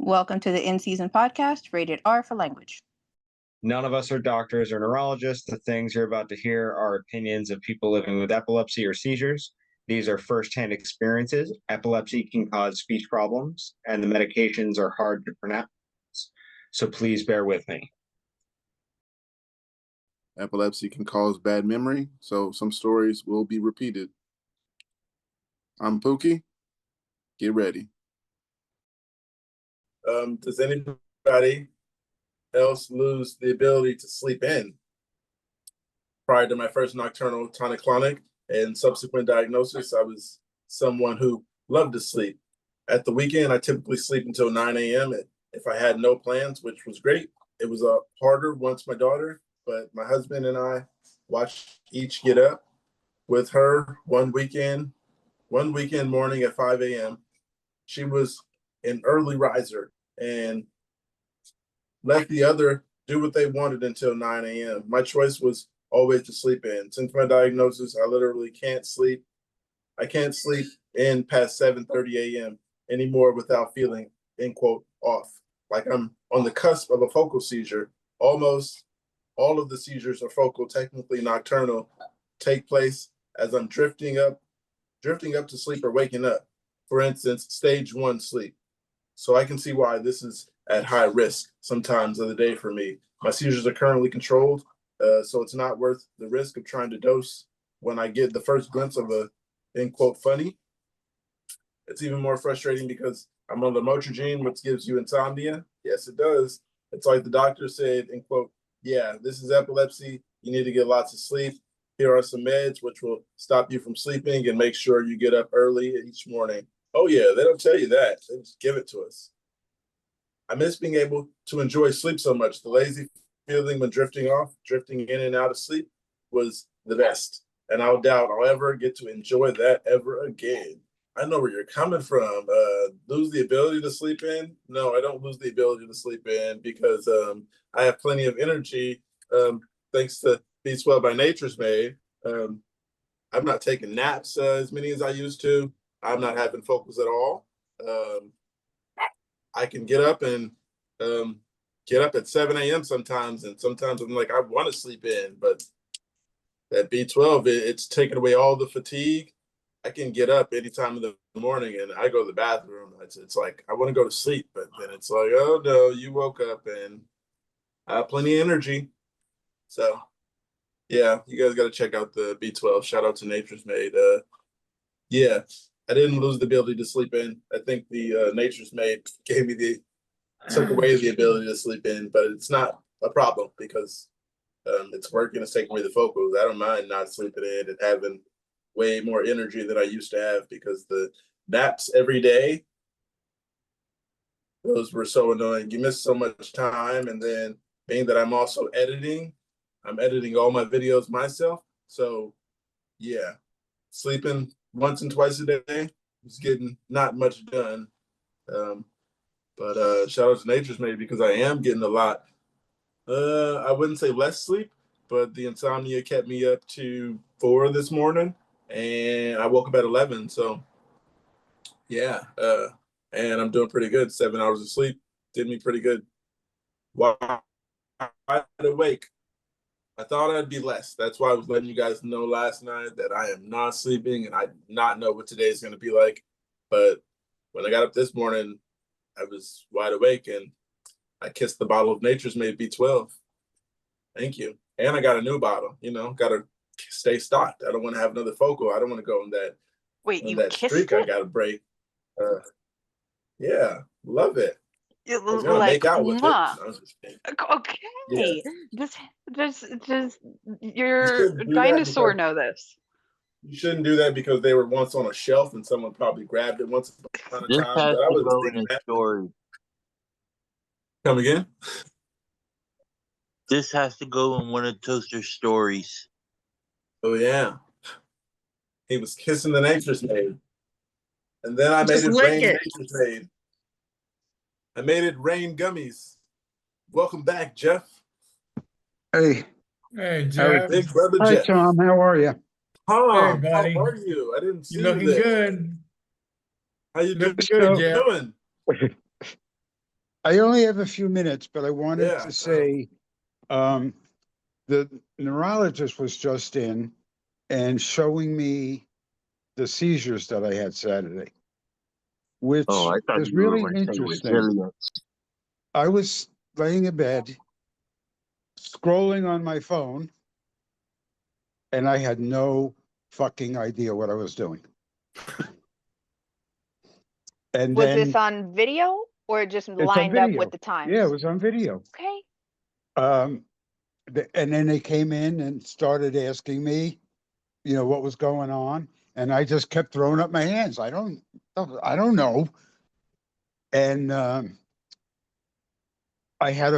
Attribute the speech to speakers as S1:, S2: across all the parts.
S1: Welcome to the In-Season Podcast, rated R for language.
S2: None of us are doctors or neurologists. The things you're about to hear are opinions of people living with epilepsy or seizures. These are firsthand experiences. Epilepsy can cause speech problems, and the medications are hard to pronounce. So please bear with me.
S3: Epilepsy can cause bad memory, so some stories will be repeated. I'm Pookie. Get ready.
S4: Does anybody else lose the ability to sleep in? Prior to my first nocturnal tonic-clonic and subsequent diagnosis, I was someone who loved to sleep. At the weekend, I typically sleep until 9 a.m. If I had no plans, which was great. It was harder once my daughter, but my husband and I watched each get up. With her one weekend morning at 5 a.m., she was an early riser and let the other do what they wanted until 9 a.m. My choice was always to sleep in. Since my diagnosis, I literally can't sleep. I can't sleep in past 7:30 a.m. anymore without feeling, end quote, off. Like I'm on the cusp of a focal seizure. Almost all of the seizures are focal, technically nocturnal, take place as I'm drifting up to sleep or waking up. For instance, stage 1 sleep. So I can see why this is at high risk sometimes of the day for me. My seizures are currently controlled, so it's not worth the risk of trying to dose when I get the first glimpse of a, end quote, funny. It's even more frustrating because I'm on lamotrigine, which gives you insomnia. Yes, it does. It's like the doctor said, end quote, yeah, this is epilepsy. You need to get lots of sleep. Here are some meds which will stop you from sleeping and make sure you get up early each morning. Oh yeah, they don't tell you that. They just give it to us. I miss being able to enjoy sleep so much. The lazy feeling when drifting in and out of sleep was the best. And I doubt I'll ever get to enjoy that ever again. I know where you're coming from. Lose the ability to sleep in? No, I don't lose the ability to sleep in because I have plenty of energy thanks to B12 by Nature's Made. I'm not taking naps as many as I used to. I'm not having focus at all. I can get up at 7 a.m. sometimes, and sometimes I'm like, I want to sleep in, but that B12, it's taking away all the fatigue. I can get up any time in the morning, and I go to the bathroom. It's like, I want to go to sleep, but then it's like, oh, no, you woke up, and I have plenty of energy. So, yeah, you guys got to check out the B12. Shout out to Nature's Made. Yeah, I didn't lose the ability to sleep in. I think the Nature's Made took away the ability to sleep in, but it's not a problem because it's working. It's taking away the focus. I don't mind not sleeping in and having way more energy than I used to have because the naps every day, those were so annoying. You miss so much time, and then being that I'm also editing, I'm editing all my videos myself. So yeah, sleeping once and twice a day is getting not much done. But shout out to Nature's Made because I am getting a lot. I wouldn't say less sleep, but the insomnia kept me up to 4 this morning, and I woke up at 11. So yeah, and I'm doing pretty good. 7 hours of sleep did me pretty good. Wide awake. I thought I'd be less. That's why I was letting you guys know last night that I am not sleeping and I do not know what today is going to be like. But when I got up this morning, I was wide awake and I kissed the bottle of Nature's Made B12. Thank you. And I got a new bottle, got to stay stocked. I don't want to have another focal. I don't want to go on that, streak I got to break. Yeah, love it.
S1: It
S4: I
S1: was
S4: was gonna
S1: like,
S4: make out with it.
S1: mwah.
S4: No, I'm just kidding.
S1: Okay.
S4: Yeah.
S1: Just your
S4: shouldn't do that
S1: dinosaur
S4: because-
S1: know this.
S4: You shouldn't do that because they were once on a shelf and someone probably grabbed it once upon a
S5: This
S4: time.
S5: has
S4: But I
S5: to
S4: was
S5: go in
S4: thinking
S5: a
S4: that.
S5: story.
S4: Come again?
S5: This has to go in one of Toaster's stories.
S4: Oh yeah. He was kissing the Nature's Made. And then I made
S6: Just
S4: it
S6: lick
S4: rain
S6: it.
S4: Nature's Made. I made it rain gummies. Welcome back, Jeff.
S6: Hey,
S7: Hey,
S6: How
S7: Jeff.
S4: Big brother
S6: hi
S4: Jeff.
S6: Tom, how are you?
S4: Tom,
S7: Hey,
S4: how
S7: buddy.
S4: are you? I didn't see
S7: You looking
S4: you there.
S7: good.
S4: How you
S7: Looking
S4: doing?
S7: good, Jeff.
S6: I only have a few minutes, but I wanted
S4: Yeah.
S6: to say, the neurologist was just in and showing me the seizures that I had Saturday, which
S5: Oh, I thought
S6: is
S5: you were
S6: really
S5: going to say
S6: interesting.
S5: resilience.
S6: I was laying in bed, scrolling on my phone, and I had no fucking idea what I was doing. And
S1: Was
S6: then
S1: this on video or just
S6: it's on
S1: lined up with
S6: video.
S1: the times?
S6: Yeah, it was on video.
S1: Okay.
S6: And then they came in and started asking me, what was going on, and I just kept throwing up my hands. I don't know. And I had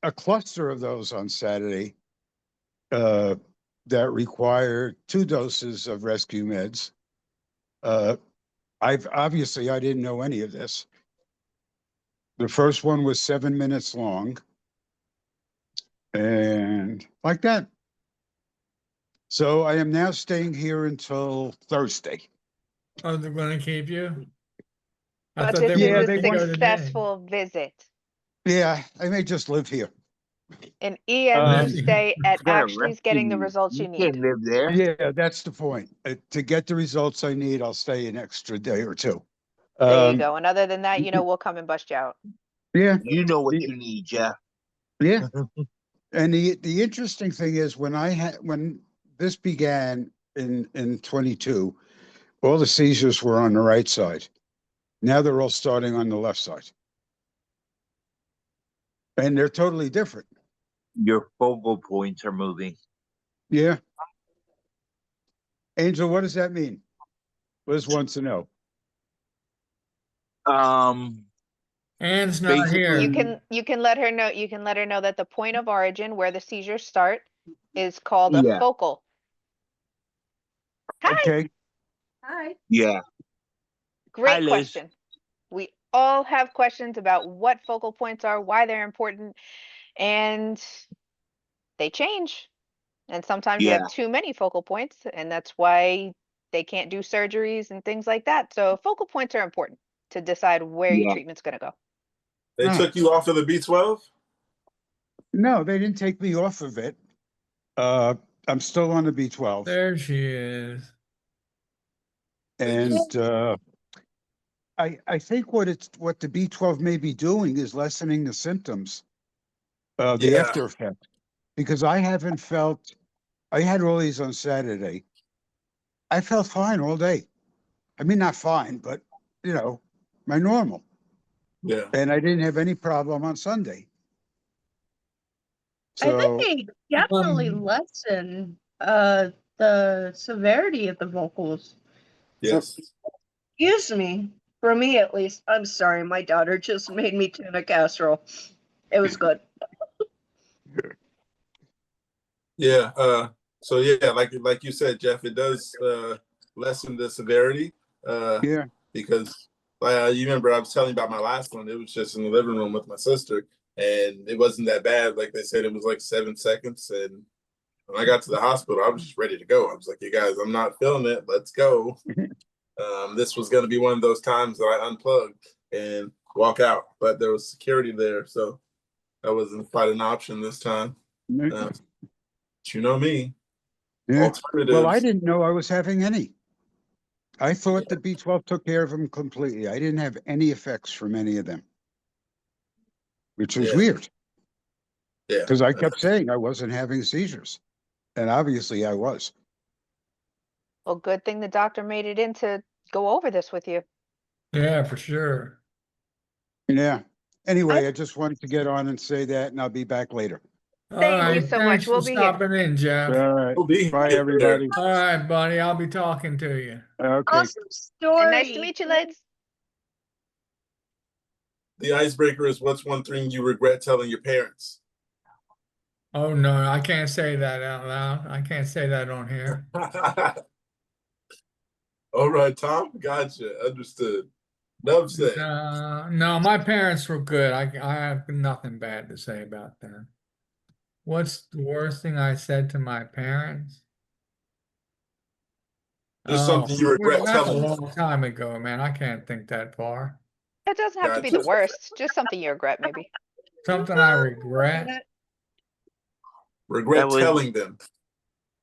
S6: a cluster of those on Saturday that required 2 doses of rescue meds. I didn't know any of this. The first one was 7 minutes long, and like that. So I am now staying here until Thursday.
S7: Oh, they're gonna keep you? I
S1: But
S7: thought
S1: this
S7: they
S6: Yeah,
S1: is
S7: wanted
S1: a
S7: you to go today.
S1: successful visit.
S6: Yeah, I may just live here.
S1: And Ian, you
S7: Rescue-
S1: stay at
S5: You gotta
S1: Ashley's getting the
S5: rescue-
S1: results you
S5: You
S1: need.
S5: can't live there.
S6: Yeah, that's the point. To get the results I need, I'll stay an extra day or 2.
S1: There you go. And other than that, we'll come and bust you out.
S6: Yeah,
S5: You know what
S6: The-
S5: you need, Jeff.
S6: yeah. And the interesting thing is when this began in 22, all the seizures were on the right side. Now they're all starting on the left side. And they're totally different.
S5: Your focal points are moving.
S6: Yeah. Angel, what does that mean? Liz wants to know.
S7: Anne's not
S5: Basically-
S7: here.
S1: You can let her know. You can let her know that the point of origin where the seizures start is called a
S5: Yeah.
S1: focal. Hi.
S6: Okay.
S1: Hi.
S5: Yeah.
S1: Great
S5: Hi, Liz.
S1: question. We all have questions about what focal points are, why they're important, and they change. And sometimes you
S5: Yeah.
S1: have too many focal points, and that's why they can't do surgeries and things like that. So focal points are important to decide where your
S5: Yeah.
S1: treatment's going to go.
S4: They
S6: Ah.
S4: took you off of the B12?
S6: No, they didn't take me off of it. I'm still on the B12.
S7: There she is.
S6: And I think what the B12 may be doing is lessening the symptoms, the
S4: Yeah.
S6: after effect, because I had all these on Saturday. I felt fine all day. I mean, not fine, but my normal.
S4: Yeah.
S6: And I didn't have any problem on Sunday.
S8: I
S6: So
S8: think they definitely lessen the severity of the vocals.
S4: Yes.
S8: Excuse me. For me at least. I'm sorry, my daughter just made me tuna casserole. It was good.
S4: Yeah. So yeah, like you said, Jeff, it does lessen the severity.
S6: yeah,
S4: Because you remember I was telling you about my last one. It was just in the living room with my sister, and it wasn't that bad. Like they said, it was like 7 seconds. And when I got to the hospital, I was just ready to go. I was like, "You guys, I'm not feeling it. Let's go." This was going to be one of those times that I unplugged and walk out, but there was security there, so that wasn't quite an option this time. But you know me.
S6: yeah.
S4: Alternatives.
S6: Well, I didn't know I was having any. I thought the B12 took care of them completely. I didn't have any effects from any of them, which was
S4: Yeah.
S6: weird
S4: Yeah.
S6: because I kept saying I wasn't having seizures, and obviously I was.
S1: Well, good thing the doctor made it in to go over this with you.
S7: Yeah, for sure.
S6: Yeah. Anyway, I just wanted to get on and say that, and I'll be back later.
S7: All
S1: Thank you
S7: right,
S1: so
S7: thanks
S1: much. We'll
S7: for
S1: be here.
S7: stopping in, Jeff.
S6: All right.
S4: We'll be
S6: Bye,
S4: here.
S6: everybody.
S7: All right, buddy. I'll be talking to you.
S6: Okay.
S8: Awesome story.
S1: And nice to meet you, Liz.
S4: The icebreaker is, what's one thing you regret telling your parents?
S7: Oh no, I can't say that out loud. I can't say that on here.
S4: All right, Tom. Gotcha. Understood. Enough said.
S7: No, my parents were good. I have nothing bad to say about them. What's the worst thing I said to my parents?
S4: Just something you regret
S7: That's a
S4: telling them.
S7: long time ago, man. I can't think that far.
S1: That doesn't have to be the
S4: Gotcha.
S1: worst, just something you regret, maybe.
S7: Something I regret.
S4: Regret
S5: That was
S4: telling them.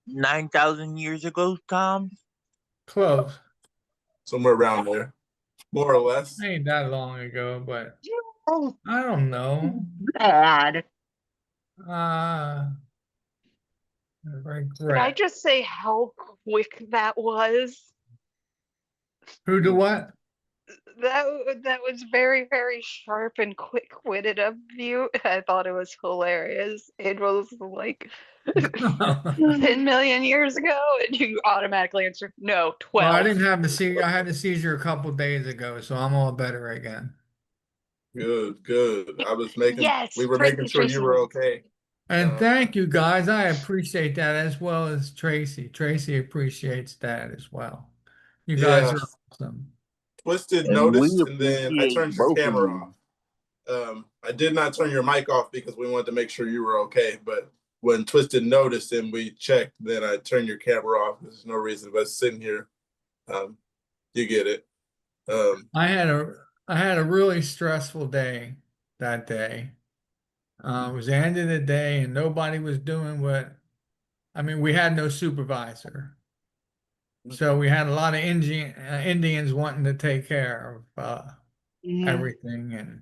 S5: 9,000 years ago, Tom.
S7: Close.
S4: Somewhere around there. More or less.
S7: Ain't that long ago, but I don't know.
S8: Bad.
S9: Can I
S7: Regret.
S9: just say how quick that was?
S7: Who do what?
S9: That was very, very sharp and quick-witted of you. I thought it was hilarious. It was like 10 million years ago, and you automatically answered no,
S7: Well, I
S9: 12.
S7: didn't have the seizure. I had a seizure a couple days ago, so I'm all better again.
S4: Good, good.
S9: Yes,
S4: We were making sure
S9: Tracy
S4: you were
S9: was.
S4: okay.
S7: And thank you guys. I appreciate that as well as Tracy. Tracy appreciates that as well. You guys
S4: Yeah.
S7: are awesome.
S4: Twisted
S5: And we
S4: noticed, and then I
S5: appreciate
S4: turned your
S5: both of
S4: camera
S5: you.
S4: off. I did not turn your mic off because we wanted to make sure you were okay. But when Twisted noticed and we checked, then I turned your camera off. There's no reason but sitting here. You get it.
S7: I had a really stressful day that day. It was the end of the day and nobody was doing we had no supervisor. So we had a lot of Indians wanting to take care of everything, and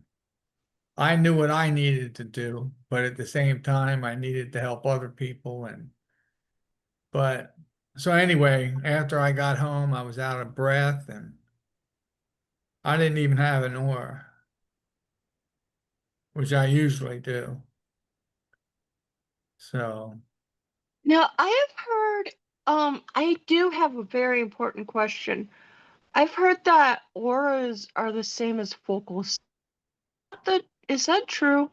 S7: I knew what I needed to do, but at the same time I needed to help other people. But so anyway, after I got home, I was out of breath and I didn't even have an aura, which I usually do. So
S8: Now, I have heard, I do have a very important question. I've heard that auras are the same as focal. Is that true?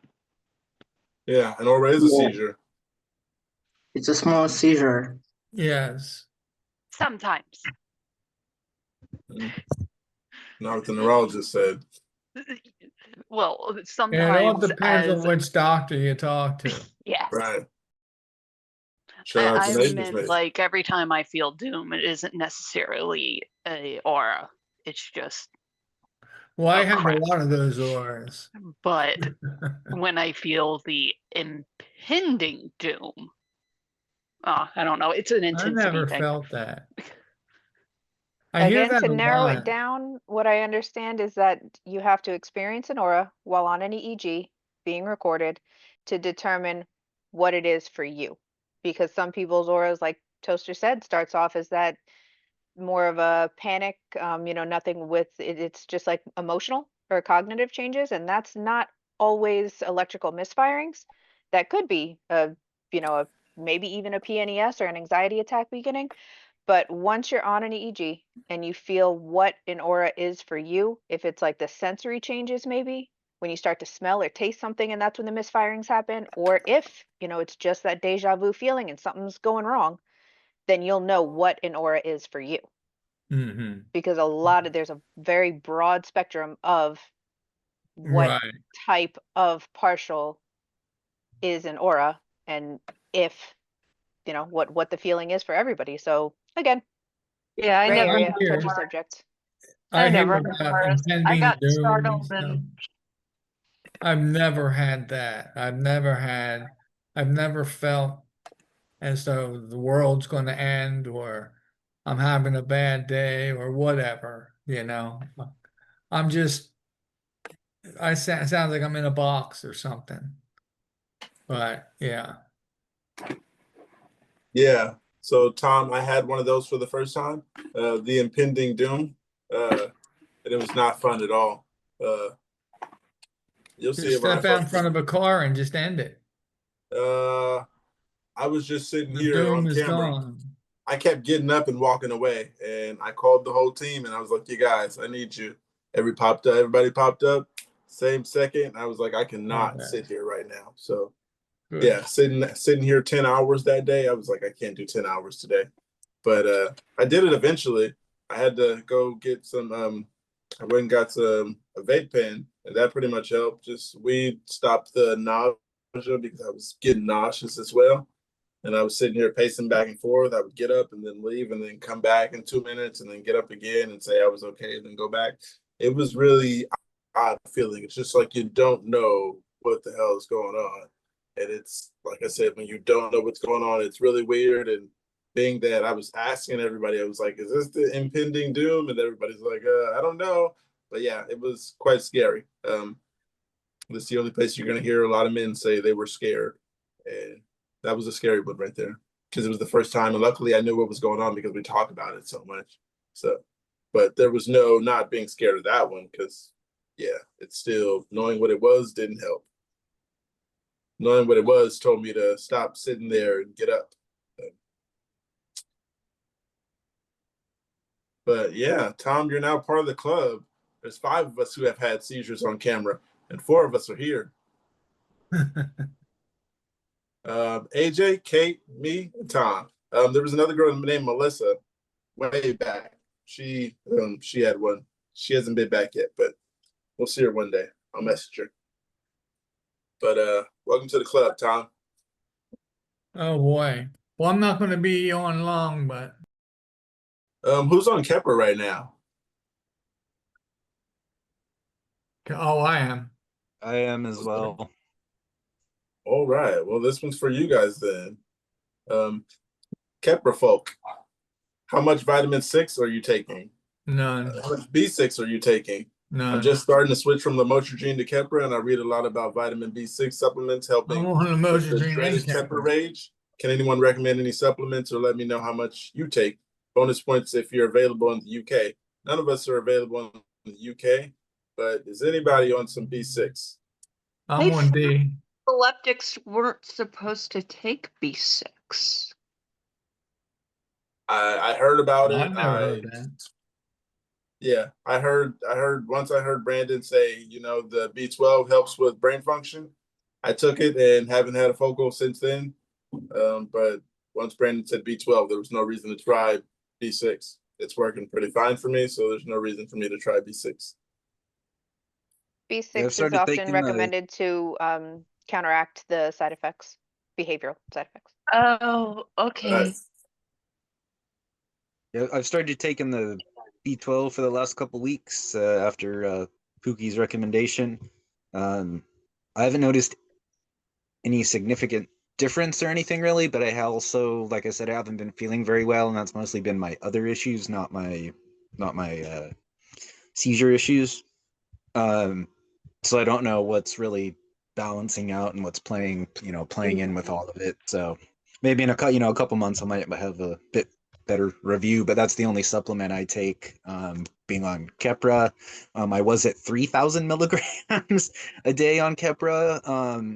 S4: Yeah, an aura is a
S10: Yeah,
S4: seizure.
S10: it's a small seizure.
S7: yes.
S9: Sometimes.
S4: Not what the neurologist said.
S9: Well,
S7: Yeah, it all
S9: sometimes
S7: depends on
S9: as,
S7: which doctor you talk to.
S9: yes.
S4: Right. Shout out to
S9: I
S4: Nate.
S9: meant like every time I feel doom, it isn't necessarily a aura. It's just
S7: Well, I
S9: oh
S7: have a
S9: crap.
S7: lot of those auras.
S9: But when I feel the impending doom, I don't know. It's an
S7: I
S9: intensity
S7: never
S9: thing.
S7: felt that. I hear
S1: Again,
S7: that
S1: to
S7: a
S1: narrow it
S7: lot.
S1: down, what I understand is that you have to experience an aura while on an EEG being recorded to determine what it is for you. Because some people's auras, like Toaster said, starts off as that more of a panic, nothing with it, it's just like emotional or cognitive changes, and that's not always electrical misfirings. That could be maybe even a PNES or an anxiety attack beginning. But once you're on an EEG and you feel what an aura is for you, if it's like the sensory changes, maybe when you start to smell or taste something and that's when the misfirings happen, or if, it's just that deja vu feeling and something's going wrong, then you'll know what an aura is for you.
S7: Mm-hmm.
S1: Because there's a very broad spectrum of what
S7: Right.
S1: type of partial is an aura and if, what the feeling is for everybody. So again,
S8: Yeah, I
S1: gray
S8: never
S1: area,
S8: had
S1: touchy
S7: Here,
S8: auras.
S1: subject.
S7: I hear
S8: never had
S7: about
S8: auras. I
S7: impending
S8: got
S7: doom and
S8: startled
S7: stuff.
S8: and
S7: I've never had that. I've never felt as though the world's going to end or I'm having a bad day or whatever, I'm just, it sounds like I'm in a box or something. But yeah.
S4: Yeah. So Tom, I had one of those for the first time. The impending doom. And it was not fun at all. You'll see
S7: Just
S4: it when I
S7: step out in
S4: first.
S7: front of a car and just end it.
S4: I was just sitting
S7: The
S4: here
S7: doom
S4: on
S7: is
S4: camera.
S7: gone.
S4: I kept getting up and walking away, and I called the whole team, and I was like, "You guys, I need you." Everybody popped up, same second. I was like, "I cannot
S7: Okay.
S4: sit here right now." So
S7: Good.
S4: yeah, sitting here 10 hours that day, I was like, I can't do 10 hours today. But I did it eventually. I had to go get some. I went and got a vape pen, and that pretty much helped. Just weed stopped the nausea because I was getting nauseous as well. And I was sitting here pacing back and forth. I would get up and then leave and then come back in 2 minutes and then get up again and say I was okay and then go back. It was really odd feeling. It's just like you don't know what the hell is going on. And it's like I said, when you don't know what's going on, it's really weird. And being that I was asking everybody, I was like, is this the impending doom? And everybody's like, I don't know. But yeah, it was quite scary. This is the only place you're gonna hear a lot of men say they were scared. And that was a scary one right there. Because it was the first time, and luckily I knew what was going on because we talked about it so much. So, but there was no not being scared of that one because, yeah, it's still knowing what it was didn't help. Knowing what it was told me to stop sitting there and get up. But yeah, Tom, you're now part of the club. There's 5 of us who have had seizures on camera, and 4 of us are here. AJ, Kate, me, and Tom. There was another girl named Melissa way back. She had one. She hasn't been back yet, but we'll see her one day. I'll message her. But welcome to the club, Tom.
S7: Oh boy. Well, I'm not going to be on long, but
S4: Who's on Kepler right now?
S7: oh, I am.
S11: I am as well.
S4: All right. Well, this one's for you guys then. Kepler folk, how much vitamin 6 are you taking?
S7: None.
S4: How much B6 are you taking?
S7: None.
S4: I'm just starting to switch from lamotrigine to Keppra, and I read a lot about vitamin B6 supplements helping
S7: I'm on
S4: with the
S7: lamotrigine
S4: dreaded
S7: and
S4: Keppra rage. Can anyone recommend any supplements or let me know how much you take? Bonus points if you're available in the UK. None of us are available in the UK, but is anybody on some B6?
S7: I'm on D.
S8: Epileptics weren't supposed to take B6.
S4: I heard about
S7: I've
S4: it.
S7: never heard that.
S4: Yeah, I heard once I heard Brandon say, the B12 helps with brain function. I took it and haven't had a focal since then. But once Brandon said B12, there was no reason to try B6. It's working pretty fine for me, so there's no reason for me to try B6.
S1: B6 is
S11: started
S1: often
S11: taking
S1: recommended to counteract the side effects, behavioral side effects.
S8: Oh, okay.
S11: Yeah, I've started taking the B12 for the last couple weeks after Pookie's recommendation. I haven't noticed any significant difference or anything really, but I also, like I said, I haven't been feeling very well, and that's mostly been my other issues, not my seizure issues. So I don't know what's really balancing out and what's playing in with all of it. So maybe in a couple months I might have a bit better review, but that's the only supplement I take. Being on Keppra, I was at 3,000 milligrams a day on Keppra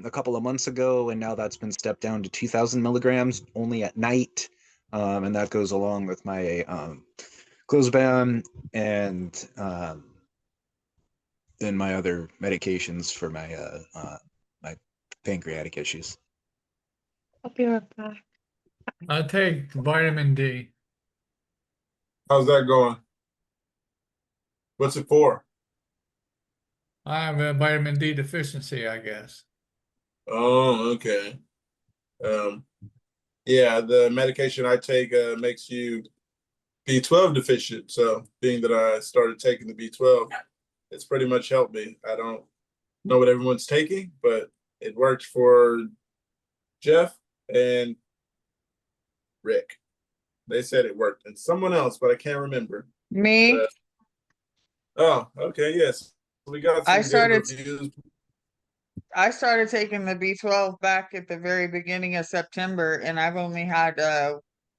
S11: a couple of months ago, and now that's been stepped down to 2,000 milligrams only at night, and that goes along with my clozapam and then my other medications for my pancreatic issues.
S8: I'll be right back.
S7: I take vitamin D.
S4: How's that going? What's it for?
S7: I have a vitamin D deficiency, I guess.
S4: Oh, okay. Yeah, the medication I take makes you B12 deficient. So being that I started taking the B12, it's pretty much helped me. I don't know what everyone's taking, but it worked for Jeff and Rick. They said it worked, and someone else, but I can't remember.
S12: Me,
S4: Oh, okay, yes. We got
S12: I
S4: some good
S12: started
S4: reviews.
S12: I started taking the B12 back at the very beginning of September, and I've only had I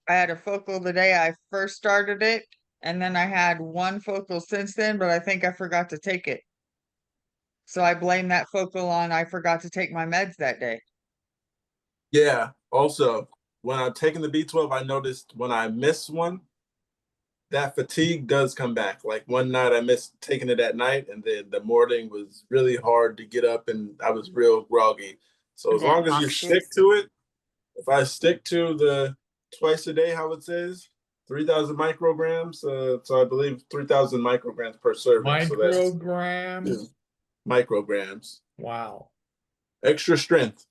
S12: had a focal the day I first started it, and then I had one focal since then, but I think I forgot to take it. So I blame that focal on I forgot to take my meds that day.
S4: Yeah. Also, when I'm taking the B12, I noticed when I miss one, that fatigue does come back. Like one night I missed taking it at night, and then the morning was really hard to get up, and I was real groggy. So as
S1: And then
S4: long as you
S1: knocks you.
S4: stick to it, if I stick to the twice a day, how it says, 3,000 micrograms. So I believe 3,000 micrograms per serving. So that's
S7: Micrograms.
S4: micrograms.
S7: Wow.
S4: Extra strength.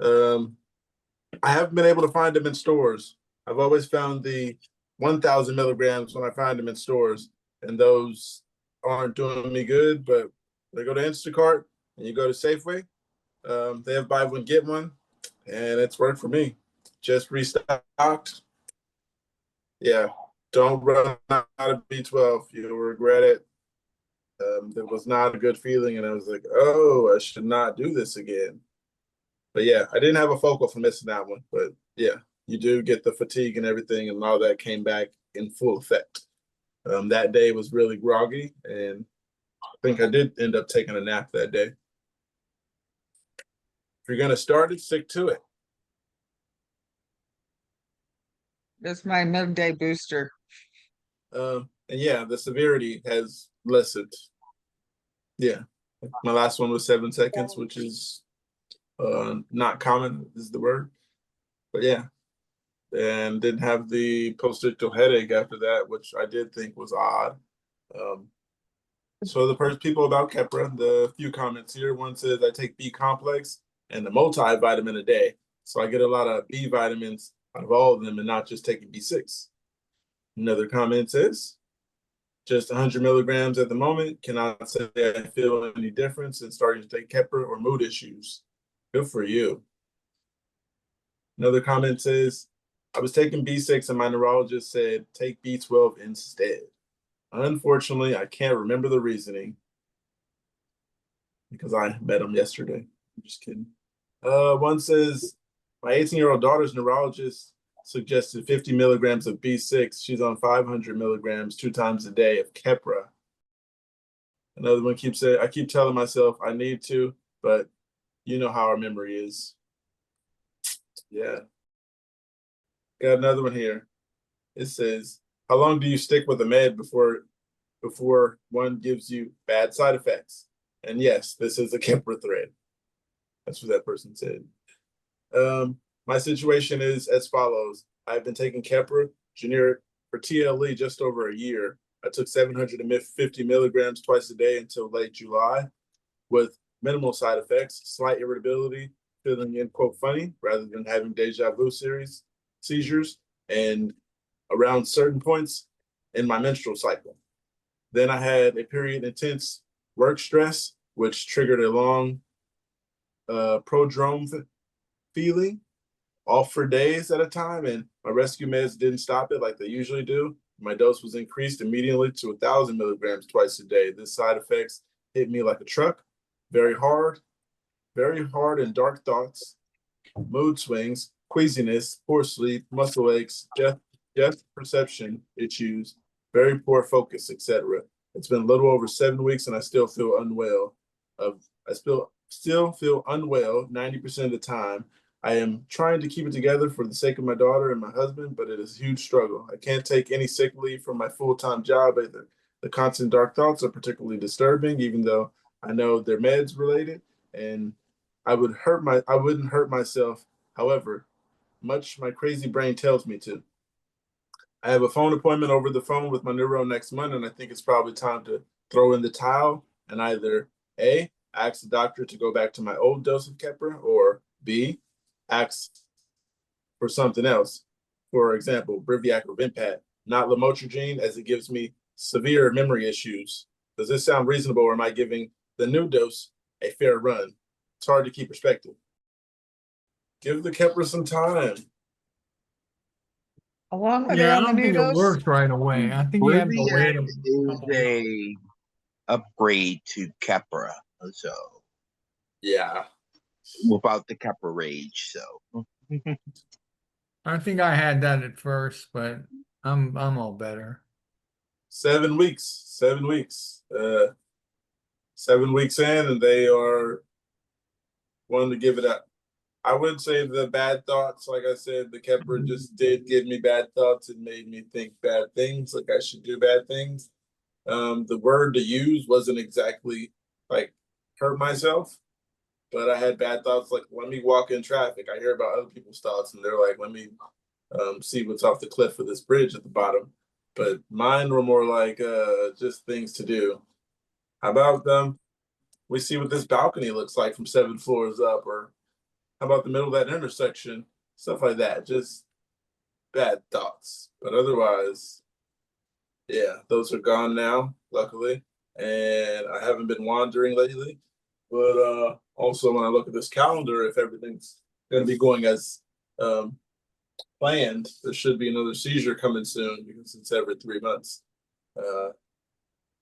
S4: I haven't been able to find them in stores. I've always found the 1,000 milligrams when I find them in stores, and those aren't doing me good, but when I go to Instacart and you go to Safeway, they have buy one get one, and it's worked for me. Just restocked. Yeah, don't run out of B12. You'll regret it. It was not a good feeling, and I was like, oh, I should not do this again. But yeah, I didn't have a focal for missing that one. But yeah, you do get the fatigue and everything, and all that came back in full effect. That day was really groggy, and I think I did end up taking a nap that day. If you're gonna start it, stick to it.
S12: That's my midday booster.
S4: And yeah, the severity has lessened. Yeah, my last one was 7 seconds, which is not common is the word. But yeah, and didn't have the post-ictal headache after that, which I did think was odd. So the first people about Keppra, the few comments here. One says I take B complex and the multivitamin a day, so I get a lot of B vitamins out of all of them, and not just taking B6. Another comment says just 100 milligrams at the moment. Cannot say I feel any difference in starting to take Keppra or mood issues. Good for you. Another comment says, I was taking B6 and my neurologist said, take B12 instead. Unfortunately, I can't remember the reasoning because I met him yesterday. I'm just kidding. One says, my 18-year-old daughter's neurologist suggested 50 milligrams of B6. She's on 500 milligrams 2 times a day of Keppra. Another one keeps saying, I keep telling myself I need to, but you know how our memory is. Yeah. Got another one here. It says, how long do you stick with a med before one gives you bad side effects? And yes, this is a Keppra thread. That's what that person said. My situation is as follows. I've been taking Keppra generic for TLE just over a year. I took 750 milligrams twice a day until late July with minimal side effects, slight irritability, feeling in quote funny rather than having deja vu seizures, and around certain points in my menstrual cycle. Then I had a period intense work stress, which triggered a long prodrome feeling, off for days at a time, and my rescue meds didn't stop it like they usually do. My dose was increased immediately to 1,000 milligrams twice a day. This side effects hit me like a truck, very hard and dark thoughts, mood swings, queasiness, poor sleep, muscle aches, depth perception issues, very poor focus, etc. It's been a little over 7 weeks and I still feel unwell. I still feel unwell 90% of the time. I am trying to keep it together for the sake of my daughter and my husband, but it is a huge struggle. I can't take any sick leave from my full-time job either. The constant dark thoughts are particularly disturbing, even though I know they're meds related, and I wouldn't hurt myself. However, much my crazy brain tells me to. I have a phone appointment over the phone with my neuro next month, and I think it's probably time to throw in the towel and either A, ask the doctor to go back to my old dose of Keppra, or B, ask for something else. For example, Briviac or Vimpat, not lamotrigine, as it gives me severe memory issues. Does this sound reasonable, or am I giving the new dose a fair run? It's hard to keep perspective. Give the Keppra some time.
S12: How long are they
S7: Yeah, I
S12: on the
S7: don't
S12: new
S7: think it
S12: dose?
S7: works right away. I think you have to wait
S5: Briviac
S7: a couple
S5: is
S7: months.
S5: a upgrade to Keppra, so
S4: Yeah.
S5: without the Keppra rage. So
S7: I think I had that at first, but I'm all better.
S4: 7 weeks. 7 weeks. 7 weeks in, and they are wanting to give it up. I would say the bad thoughts, like I said, the Keppra just did give me bad thoughts. It made me think bad things, like I should do bad things. The word to use wasn't exactly like hurt myself, but I had bad thoughts like, let me walk in traffic. I hear about other people's thoughts, and they're like, let me see what's off the cliff of this bridge at the bottom. But mine were more like just things to do. How about we see what this balcony looks like from 7 floors up, or how about the middle of that intersection? Stuff like that. Just bad thoughts. But otherwise, yeah, those are gone now, luckily. and I haven't been wandering lately. But also, when I look at this calendar, if everything's going to be going as planned, there should be another seizure coming soon because it's every 3 months.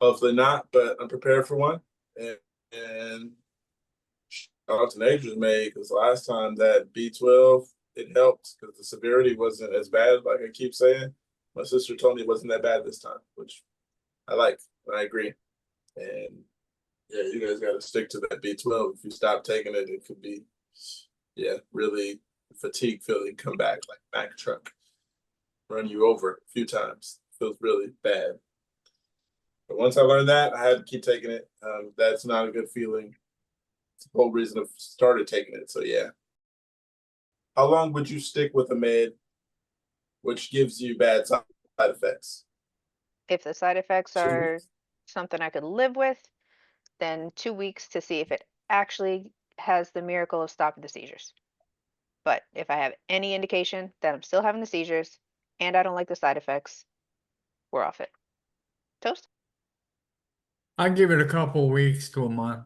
S4: Hopefully not, but I'm prepared for one. And shout out to Nature's Made, because last time that B12, it helped because the severity wasn't as bad, like I keep saying. My sister told me it wasn't that bad this time, which I like. I agree. And yeah, you guys got to stick to that B12. If you stop taking it, it could be, yeah, really fatigue feeling come back like Mack truck, run you over a few times. Feels really bad. But once I learned that, I had to keep taking it. That's not a good feeling. It's the whole reason I started taking it. So yeah. How long would you stick with a med which gives you bad side effects?
S1: If the side effects
S4: 2
S1: are
S4: weeks?
S1: something I could live with, then 2 weeks to see if it actually has the miracle of stopping the seizures. But if I have any indication that I'm still having the seizures and I don't like the side effects, we're off it. Toast?
S7: I give it a couple weeks to a month.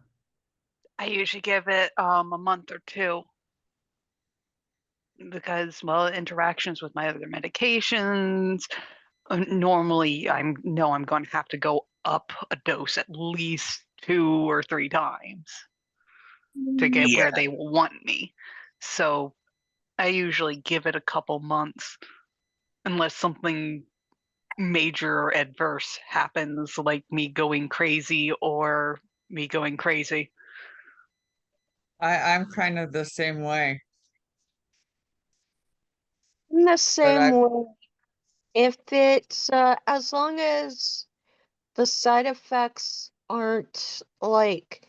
S9: I usually give it a month or two because, well, interactions with my other medications. Normally, I'm going to have to go up a dose at least 2 or 3 times to get
S5: Yeah.
S9: where they want me. So I usually give it a couple months unless something major or adverse happens, like me going crazy or me going crazy.
S12: I'm kind of the same way,
S8: In the
S12: but
S8: same way, if it's as long as the side effects aren't like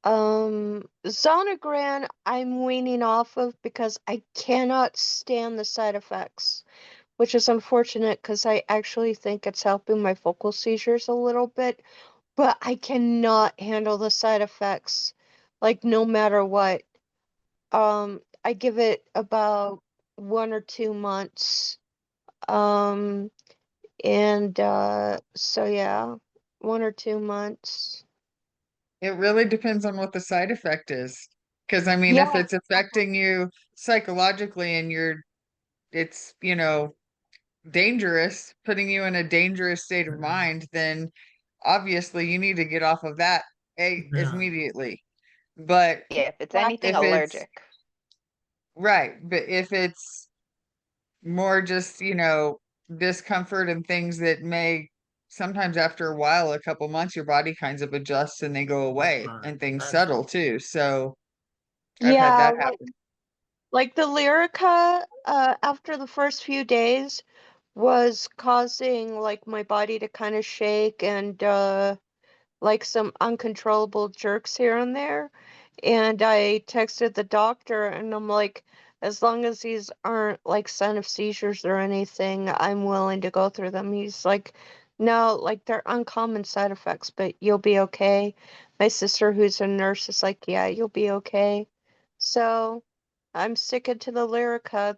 S8: Zonegran, I'm weaning off of because I cannot stand the side effects, which is unfortunate because I actually think it's helping my focal seizures a little bit, but I cannot handle the side effects, like no matter what. I give it about 1 or 2 months. Um, and so yeah, 1 or 2 months.
S12: it really depends on what the side effect is. Because I mean,
S8: Yeah,
S12: if it's affecting you psychologically and it's, dangerous, putting you in a dangerous state of mind, then obviously you need to get off of that
S7: Yeah.
S12: immediately. But
S1: Yeah, if it's anything
S12: if it's
S1: allergic.
S12: right, but if it's more just, discomfort and things that may sometimes after a while, a couple months, your body kinds of adjusts and they go away
S7: Right.
S12: and things
S7: That's
S12: settle too. So I've had
S8: yeah,
S12: that happen.
S8: like the Lyrica, after the first few days was causing like my body to kind of shake and like some uncontrollable jerks here and there. And I texted the doctor and I'm like, as long as these aren't like sign of seizures or anything, I'm willing to go through them. He's like, no, like they're uncommon side effects, but you'll be okay. My sister, who's a nurse, is like, yeah, you'll be okay. So I'm sticking to the Lyrica.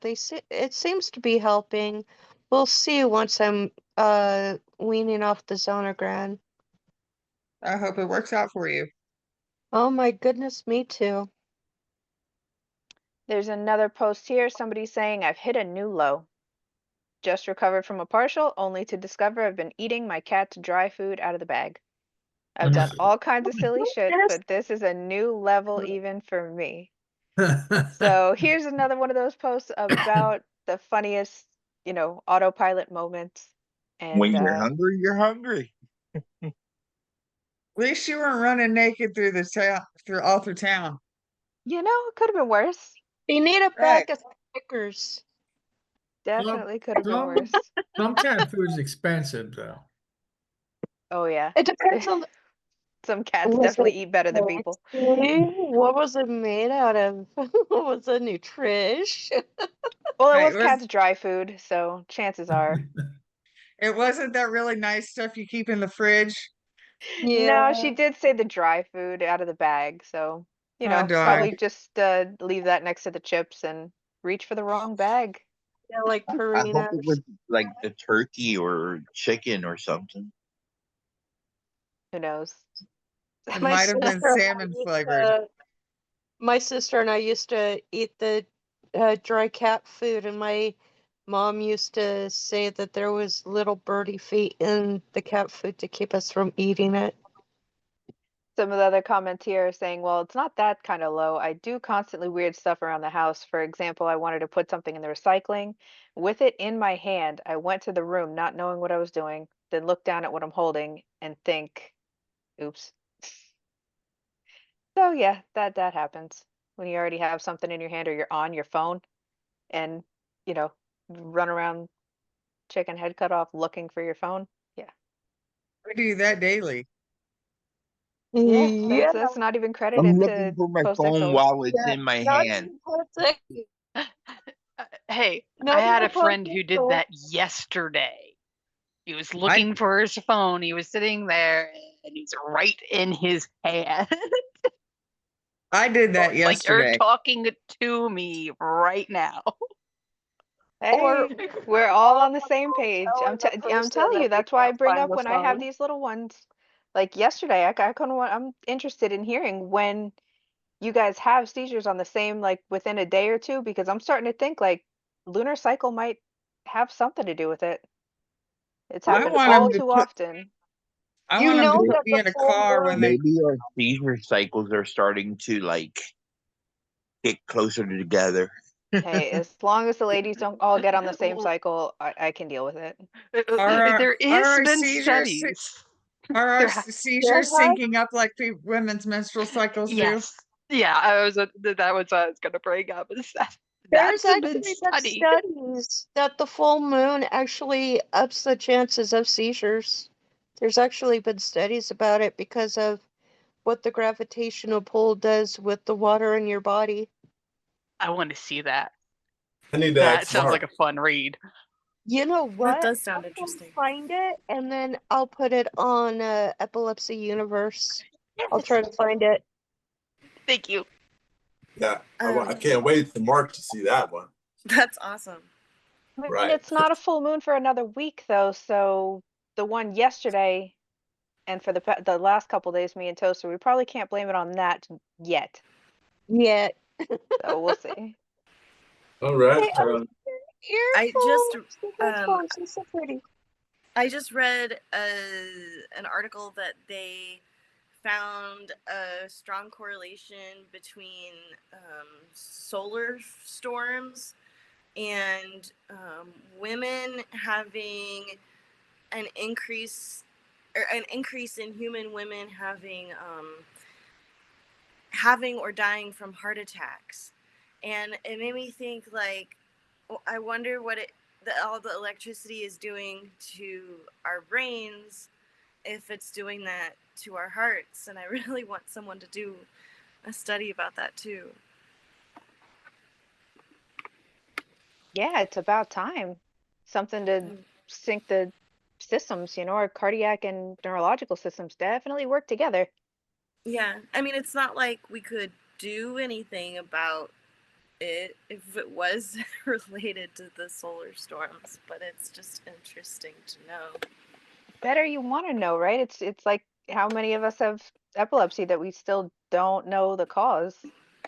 S8: It seems to be helping. We'll see once I'm weaning off the Zonegran.
S12: I hope it works out for you.
S8: Oh my goodness, me too.
S1: There's another post here. Somebody saying, I've hit a new low. Just recovered from a partial, only to discover I've been eating my cat's dry food out of the bag. I've done all kinds of silly shit,
S8: Yes.
S1: but this is a new level even for me. So here's another one of those posts about the funniest, autopilot moments. And
S5: When you're hungry, you're hungry.
S12: At least you weren't running naked through the town, through town.
S1: it could have been worse.
S8: You need a
S12: Right.
S8: bag of Snickers.
S7: some
S1: Definitely could have been
S7: some
S1: worse.
S7: some cat food is expensive though.
S1: Oh yeah.
S8: It depends on
S1: Some cats
S8: was
S1: definitely
S8: it
S1: eat better than people.
S8: tasty? What was it made out of? Was it Nutrish?
S1: Well, it
S12: Right.
S1: was cat's dry food, so chances are.
S12: It wasn't that really nice stuff you keep in the fridge.
S8: Yeah.
S1: No, she did say the dry food out of the bag, so,
S12: Oh darn.
S1: probably just leave that next to the chips and reach for the wrong bag.
S8: Yeah, like
S5: I hope it
S8: Purina's.
S5: was like the turkey or chicken or something.
S1: Who knows?
S12: It
S8: My
S12: might have been
S8: sister and I
S12: salmon
S8: used
S12: flavored.
S8: my sister and I used to eat the dry cat food, and my mom used to say that there was little birdie feet in the cat food to keep us from eating it.
S1: Some of the other comments here are saying, well, it's not that kind of low. I do constantly weird stuff around the house. For example, I wanted to put something in the recycling. With it in my hand, I went to the room not knowing what I was doing, then look down at what I'm holding and think, oops. So yeah, that happens when you already have something in your hand or you're on your phone and, you know, run around chicken head cut off looking for your phone. Yeah.
S12: I do that daily.
S1: Yeah,
S8: Yeah.
S1: that's not even
S5: I'm
S1: credited
S5: looking
S1: to
S5: for my phone
S1: post-ictal.
S5: while it's
S8: Yeah,
S5: in my
S8: not
S5: hand.
S8: even perfect.
S9: Hey,
S8: Not
S9: I had a
S8: even
S9: friend who did
S8: perfect.
S9: that yesterday. He was looking for his phone. He was sitting there and he's right in his hand.
S12: I did that
S9: Like you're
S12: yesterday.
S9: talking to me right now.
S8: Or
S1: Hey, we're all on the same page.
S8: telling the
S1: I'm
S8: person
S1: telling
S8: that
S1: you,
S8: they
S1: that's why I
S8: can't
S1: bring
S8: find
S1: up
S8: the
S1: when I have
S8: phone.
S1: these little ones. Like yesterday, I couldn't want, I'm interested in hearing when you guys have seizures on the same, like within a day or two, because I'm starting to think like lunar cycle might have something to do with it. It's
S12: I
S1: happened
S12: want
S1: all
S12: them to
S1: too
S12: put.
S1: often.
S12: I
S8: You
S12: want them to
S8: know
S12: put
S8: that
S12: me
S8: the
S12: in a
S8: full
S12: car when they.
S8: moon.
S5: Maybe our seizure cycles are starting to like get closer together.
S1: Hey, as long as the ladies don't all get on the same cycle, I can deal with it.
S9: There
S12: Are
S9: is
S12: our
S9: been
S12: seizures
S9: studies.
S12: are our
S9: There ha-
S8: There
S12: seizures
S8: has
S12: syncing up like women's menstrual cycles do?
S9: yes. Yeah, that was what I was gonna bring up is
S8: There's
S9: that's been
S8: actually been
S9: studied.
S8: studies that the full moon actually ups the chances of seizures. There's actually been studies about it because of what the gravitational pull does with the water in your body.
S9: I want to see that.
S4: I need to
S9: That
S4: ask
S9: sounds like
S4: Mark.
S9: a fun read.
S8: You know what?
S13: That does sound
S8: I'm gonna
S13: interesting.
S8: find it and then I'll put it on Epilepsy Universe. I'll try to find it.
S9: Thank you.
S4: Yeah, I can't wait for Mark to see that one.
S13: That's awesome.
S1: I mean,
S4: Right.
S1: it's not a full moon for another week though, so the one yesterday and for the last couple days, me and Toaster, we probably can't blame it on that yet.
S8: Yeah.
S1: So we'll see.
S4: All right.
S8: Hey,
S13: I just
S8: earphones. She's so pretty.
S13: I just read an article that they found a strong correlation between solar storms and women having an increase in human women having or dying from heart attacks, and it made me think like, I wonder what all the electricity is doing to our brains, if it's doing that to our hearts, and I really want someone to do a study about that too.
S1: Yeah, it's about time. Something to sync the systems, our cardiac and neurological systems definitely work together.
S13: Yeah, I mean, it's not like we could do anything about it if it was related to the solar storms, but it's just interesting to know.
S1: Better you want to know, right? It's like how many of us have epilepsy that we still don't know the cause.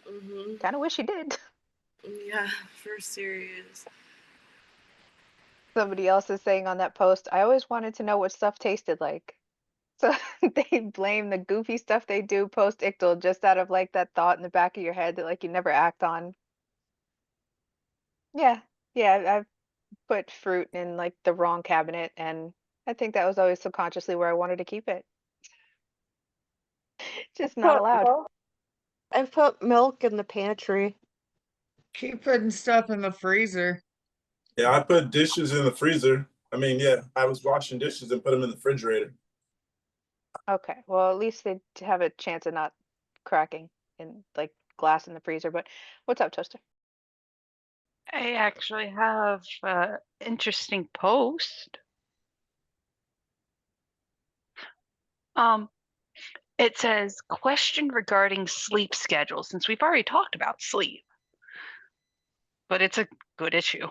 S13: Mm-hmm.
S1: Kind of wish you did.
S13: Yeah, for serious.
S1: Somebody else is saying on that post, I always wanted to know what stuff tasted like. So they blame the goofy stuff they do post-ictal just out of like that thought in the back of your head that like you never act on. Yeah, yeah, I've put fruit in like the wrong cabinet, and I think that was always subconsciously where I wanted to keep it. Just not allowed.
S8: I've put milk in the pantry.
S12: Keep putting stuff in the freezer.
S4: Yeah, I put dishes in the freezer. I mean, yeah, I was washing dishes and put them in the refrigerator.
S1: Okay, well, at least they have a chance of not cracking in like glass in the freezer. But what's up, Toaster?
S9: I actually have an interesting post. It says question regarding sleep schedule, since we've already talked about sleep, but it's a good issue.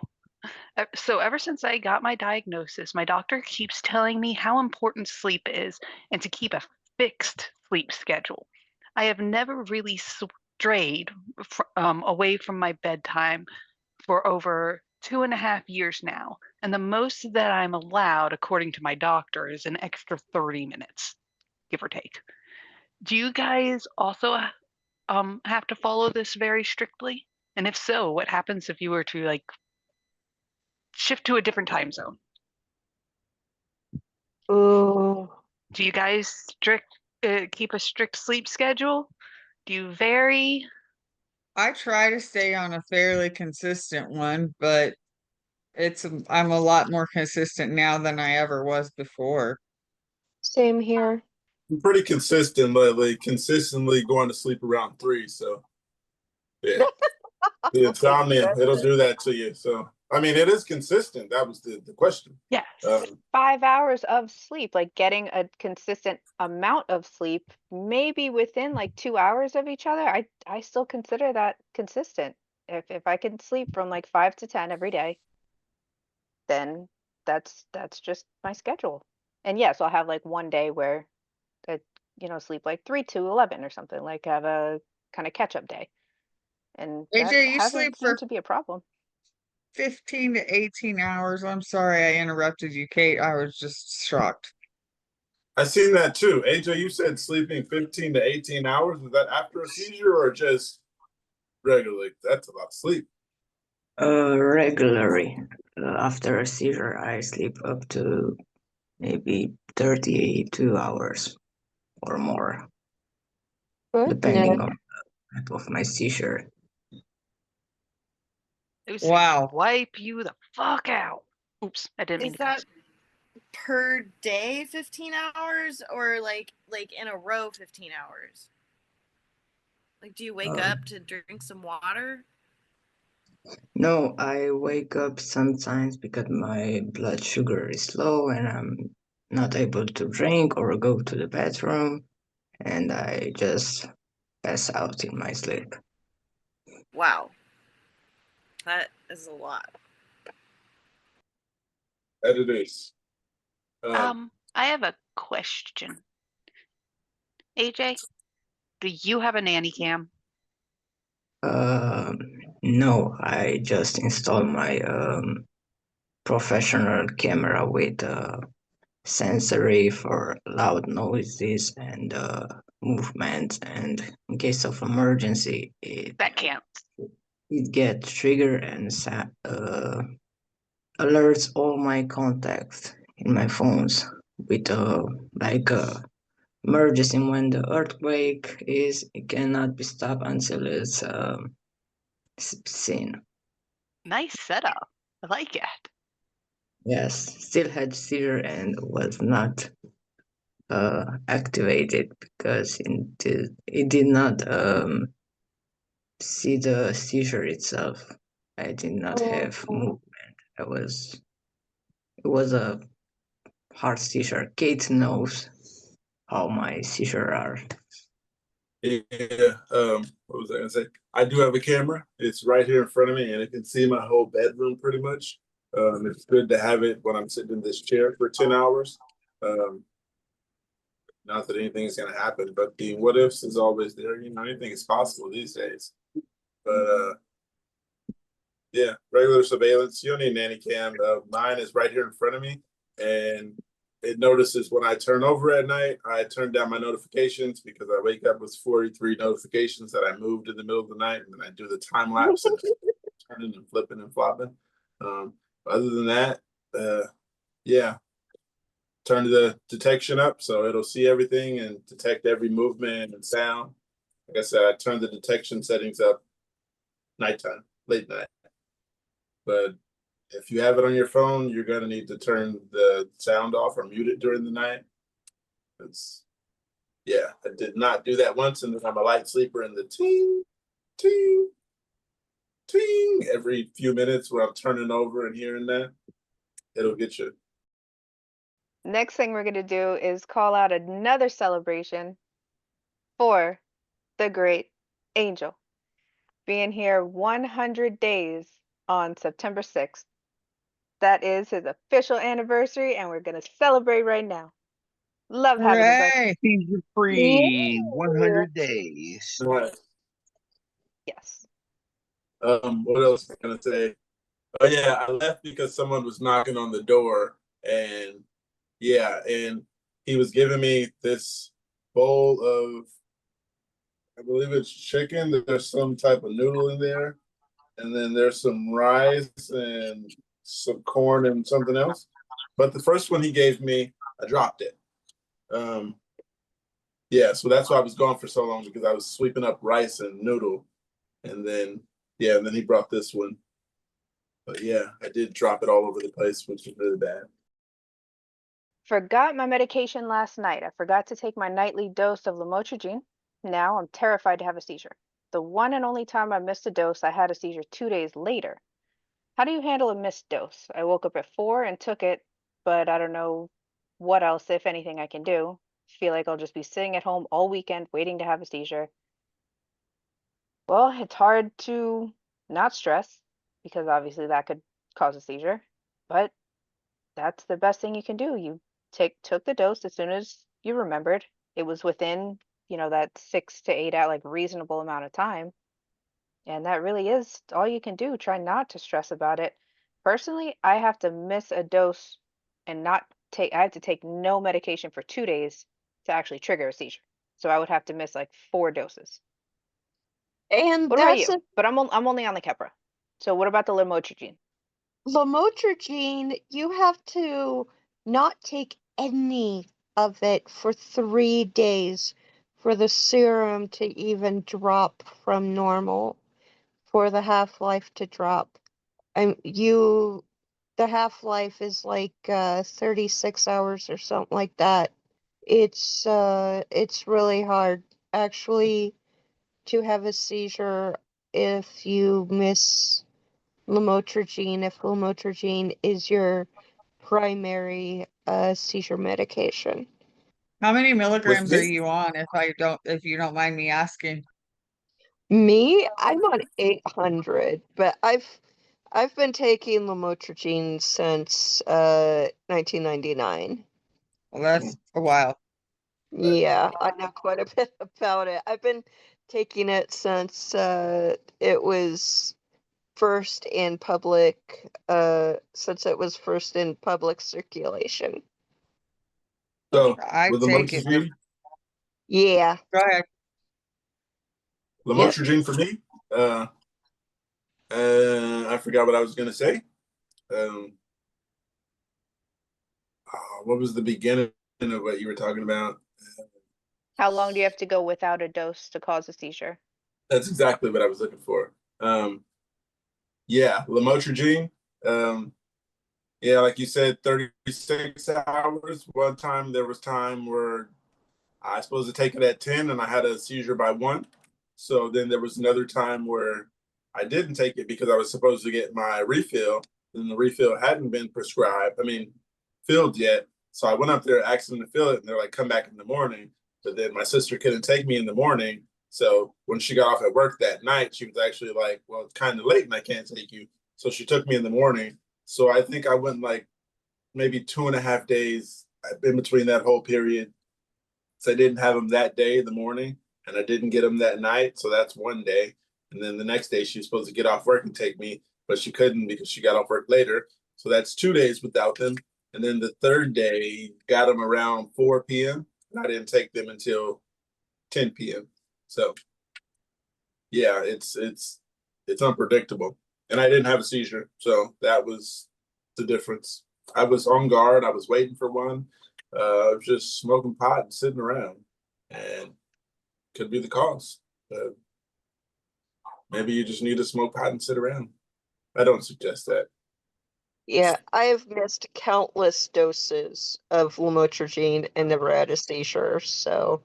S9: So ever since I got my diagnosis, my doctor keeps telling me how important sleep is and to keep a fixed sleep schedule. I have never really strayed away from my bedtime for over 2.5 years now. And the most that I'm allowed, according to my doctor, is an extra 30 minutes, give or take. Do you guys also have to follow this very strictly? And if so, what happens if you were to like shift to a different time zone?
S8: Ooh.
S9: Do you guys keep a strict sleep schedule? Do you vary?
S12: I try to stay on a fairly consistent one, but I'm a lot more consistent now than I ever was before.
S8: Same here.
S4: I'm pretty consistent lately, consistently going to sleep around 3. So yeah, the insomnia, it'll do that to you. So I mean, it is consistent. That was the question.
S1: Yes. 5 hours of sleep, like getting a consistent amount of sleep, maybe within like 2 hours of each other. I still consider that consistent. If I can sleep from like 5 to 10 every day, then that's just my schedule. And yes, I'll have like one day where I, sleep like 3 to 11 or something, like have a kind of catch up day. And that
S12: AJ, you sleep
S1: hasn't
S12: for
S1: seemed to be a problem.
S12: 15 to 18 hours. I'm sorry I interrupted you, Kate. I was just shocked.
S4: I seen that too. AJ, you said sleeping 15 to 18 hours. Was that after a seizure or just regularly? That's a lot of sleep.
S10: Regularly. After a seizure, I sleep up to maybe 32 hours or more, depending on the type of my seizure.
S12: Wow.
S9: Wipe you the fuck out. Oops, I didn't mean
S13: Is
S9: to
S13: that
S9: cuss.
S13: per day 15 hours or like in a row 15 hours? Like, do you wake up to drink some water?
S10: No, I wake up sometimes because my blood sugar is low and I'm not able to drink or go to the bathroom, and I just pass out in my sleep.
S13: Wow. That is a lot.
S4: That it is.
S9: I have a question. AJ, do you have a nanny cam?
S10: No, I just installed my professional camera with sensory for loud noises and movement, and in case of emergency,
S9: That counts.
S10: it gets triggered and alerts all my contacts in my phones with like emergency when the earthquake is, it cannot be stopped until it's seen.
S9: Nice setup. I like it.
S10: Yes, still had seizure and was not activated because it did not see the seizure itself. I did not have movement. It was a hard seizure. Kate knows how my seizure are.
S4: Yeah. What was I gonna say? I do have a camera. It's right here in front of me, and it can see my whole bedroom pretty much. It's good to have it when I'm sitting in this chair for 10 hours. Not that anything is gonna happen, but the what ifs is always there. Anything is possible these days. But yeah, regular surveillance. You don't need nanny cam. Mine is right here in front of me, and it notices when I turn over at night. I turn down my notifications because I wake up with 43 notifications that I moved in the middle of the night, and then I do the time lapse and turning and flipping and flopping. Other than that, yeah, turn the detection up so it'll see everything and detect every movement and sound. Like I said, I turn the detection settings up nighttime, late night. But if you have it on your phone, you're gonna need to turn the sound off or mute it during the night. Yeah, I did not do that once, and then I'm a light sleeper, and the ting, ting, ting every few minutes where I'm turning over and hearing that, it'll get you.
S1: Next thing we're going to do is call out another celebration for the great Angel being here 100 days on September 6th. That is his official anniversary, and we're going to celebrate right now. Love having a book.
S12: Hooray!
S5: Seizure free 100 days.
S4: Nice.
S1: Yes.
S4: What else was I gonna say? Oh yeah, I left because someone was knocking on the door, and yeah, and he was giving me this bowl of, I believe it's chicken. There's some type of noodle in there, and then there's some rice and some corn and something else. But the first one he gave me, I dropped it. Um, yeah, so that's why I was gone for so long, because I was sweeping up rice and noodle, and then yeah, and then he brought this one. But yeah, I did drop it all over the place, which was really bad.
S1: Forgot my medication last night. I forgot to take my nightly dose of lamotrigine. Now I'm terrified to have a seizure. The one and only time I missed a dose, I had a seizure 2 days later. How do you handle a missed dose? I woke up at 4 and took it, but I don't know what else, if anything, I can do. Feel like I'll just be sitting at home all weekend waiting to have a seizure. Well, it's hard to not stress because obviously that could cause a seizure, but that's the best thing you can do. You took the dose as soon as you remembered. It was within, that 6 to 8 hour, like reasonable amount of time. And that really is all you can do. Try not to stress about it. Personally, I have to miss a dose and not take, I have to take no medication for 2 days to actually trigger a seizure. So I would have to miss like 4 doses.
S8: And
S1: What about
S8: that's
S1: you? But I'm only on the Keppra. So what about the lamotrigine?
S8: lamotrigine. You have to not take any of it for 3 days for the serum to even drop from normal, for the half-life to drop. The half-life is like 36 hours or something like that. It's really hard actually to have a seizure if you miss lamotrigine, if lamotrigine is your primary seizure medication.
S12: How many
S4: With
S12: milligrams are
S4: me,
S12: you on, if you don't mind me asking?
S8: Me, I'm on 800, but I've been taking lamotrigine since 1999.
S12: Well, that's a while.
S8: Yeah, I know quite a bit about it. I've been taking it since it was first in public circulation.
S4: so
S12: I
S4: with
S12: take it.
S8: Yeah.
S12: Go ahead.
S8: Yep.
S4: lamotrigine for me, uh, I forgot what I was gonna say. Um, what was the beginning of what you were talking about?
S1: How long do you have to go without a dose to cause a seizure?
S4: That's exactly what I was looking for. Yeah, lamotrigine. Um, yeah, like you said, 36 hours. One time there was time where I was supposed to take it at 10 and I had a seizure by 1. So then there was another time where I didn't take it because I was supposed to get my refill, and the refill hadn't been filled yet. So I went up there asking them to fill it, and they're like, come back in the morning. But then my sister couldn't take me in the morning. So when she got off at work that night, she was actually like, well, it's kind of late and I can't take you. So she took me in the morning. So I think I went like maybe 2.5 days in between that whole period. So I didn't have them that day in the morning, and I didn't get them that night. So that's one day. And then the next day she was supposed to get off work and take me, but she couldn't because she got off work later. So that's 2 days without them. And then the third day got them around 4 p.m. And I didn't take them until 10 p.m. So yeah, it's unpredictable. And I didn't have a seizure. So that was the difference. I was on guard. I was waiting for one. I was just smoking pot and sitting around, and could be the cause. Maybe you just need to smoke pot and sit around. I don't suggest that.
S8: Yeah, I have missed countless doses of lamotrigine and never had a seizure, so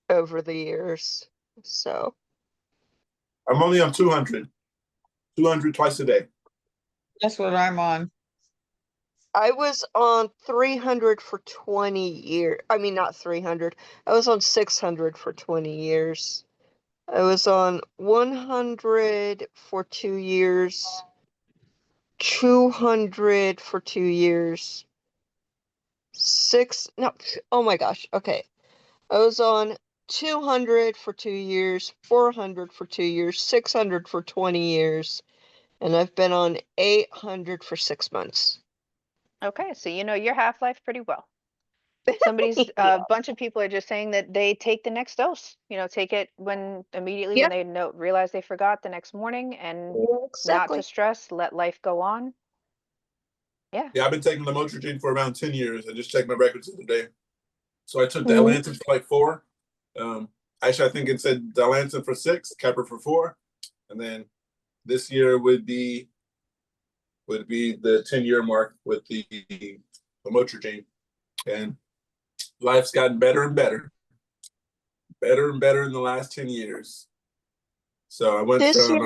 S8: over the years. So
S4: I'm only on 200 twice a day.
S12: That's what I'm on.
S8: I was on 300 for 20 years. I mean, not 300. I was on 600 for 20 years. I was on 100 for 2 years, 200 for 2 years, No, oh my gosh. Okay. I was on 200 for 2 years, 400 for 2 years, 600 for 20 years, and I've been on 800 for 6 months.
S1: Okay, so you know your half-life pretty well. Somebody's a bunch of people are just saying that they take the next dose. Take it immediately when they realize they forgot the next morning, and not to
S8: Exactly.
S1: stress, let life go on. Yeah.
S4: Yeah, I've been taking lamotrigine for around 10 years. I just checked my records the other day. So I took
S8: Mhm.
S4: Dilantin for like 4. Actually, I think it said Dilantin for 6, Keppra for 4. And then this year would be the 10-year mark with the lamotrigine. And life's gotten better and better. Better and better in the last 10 years. So I went from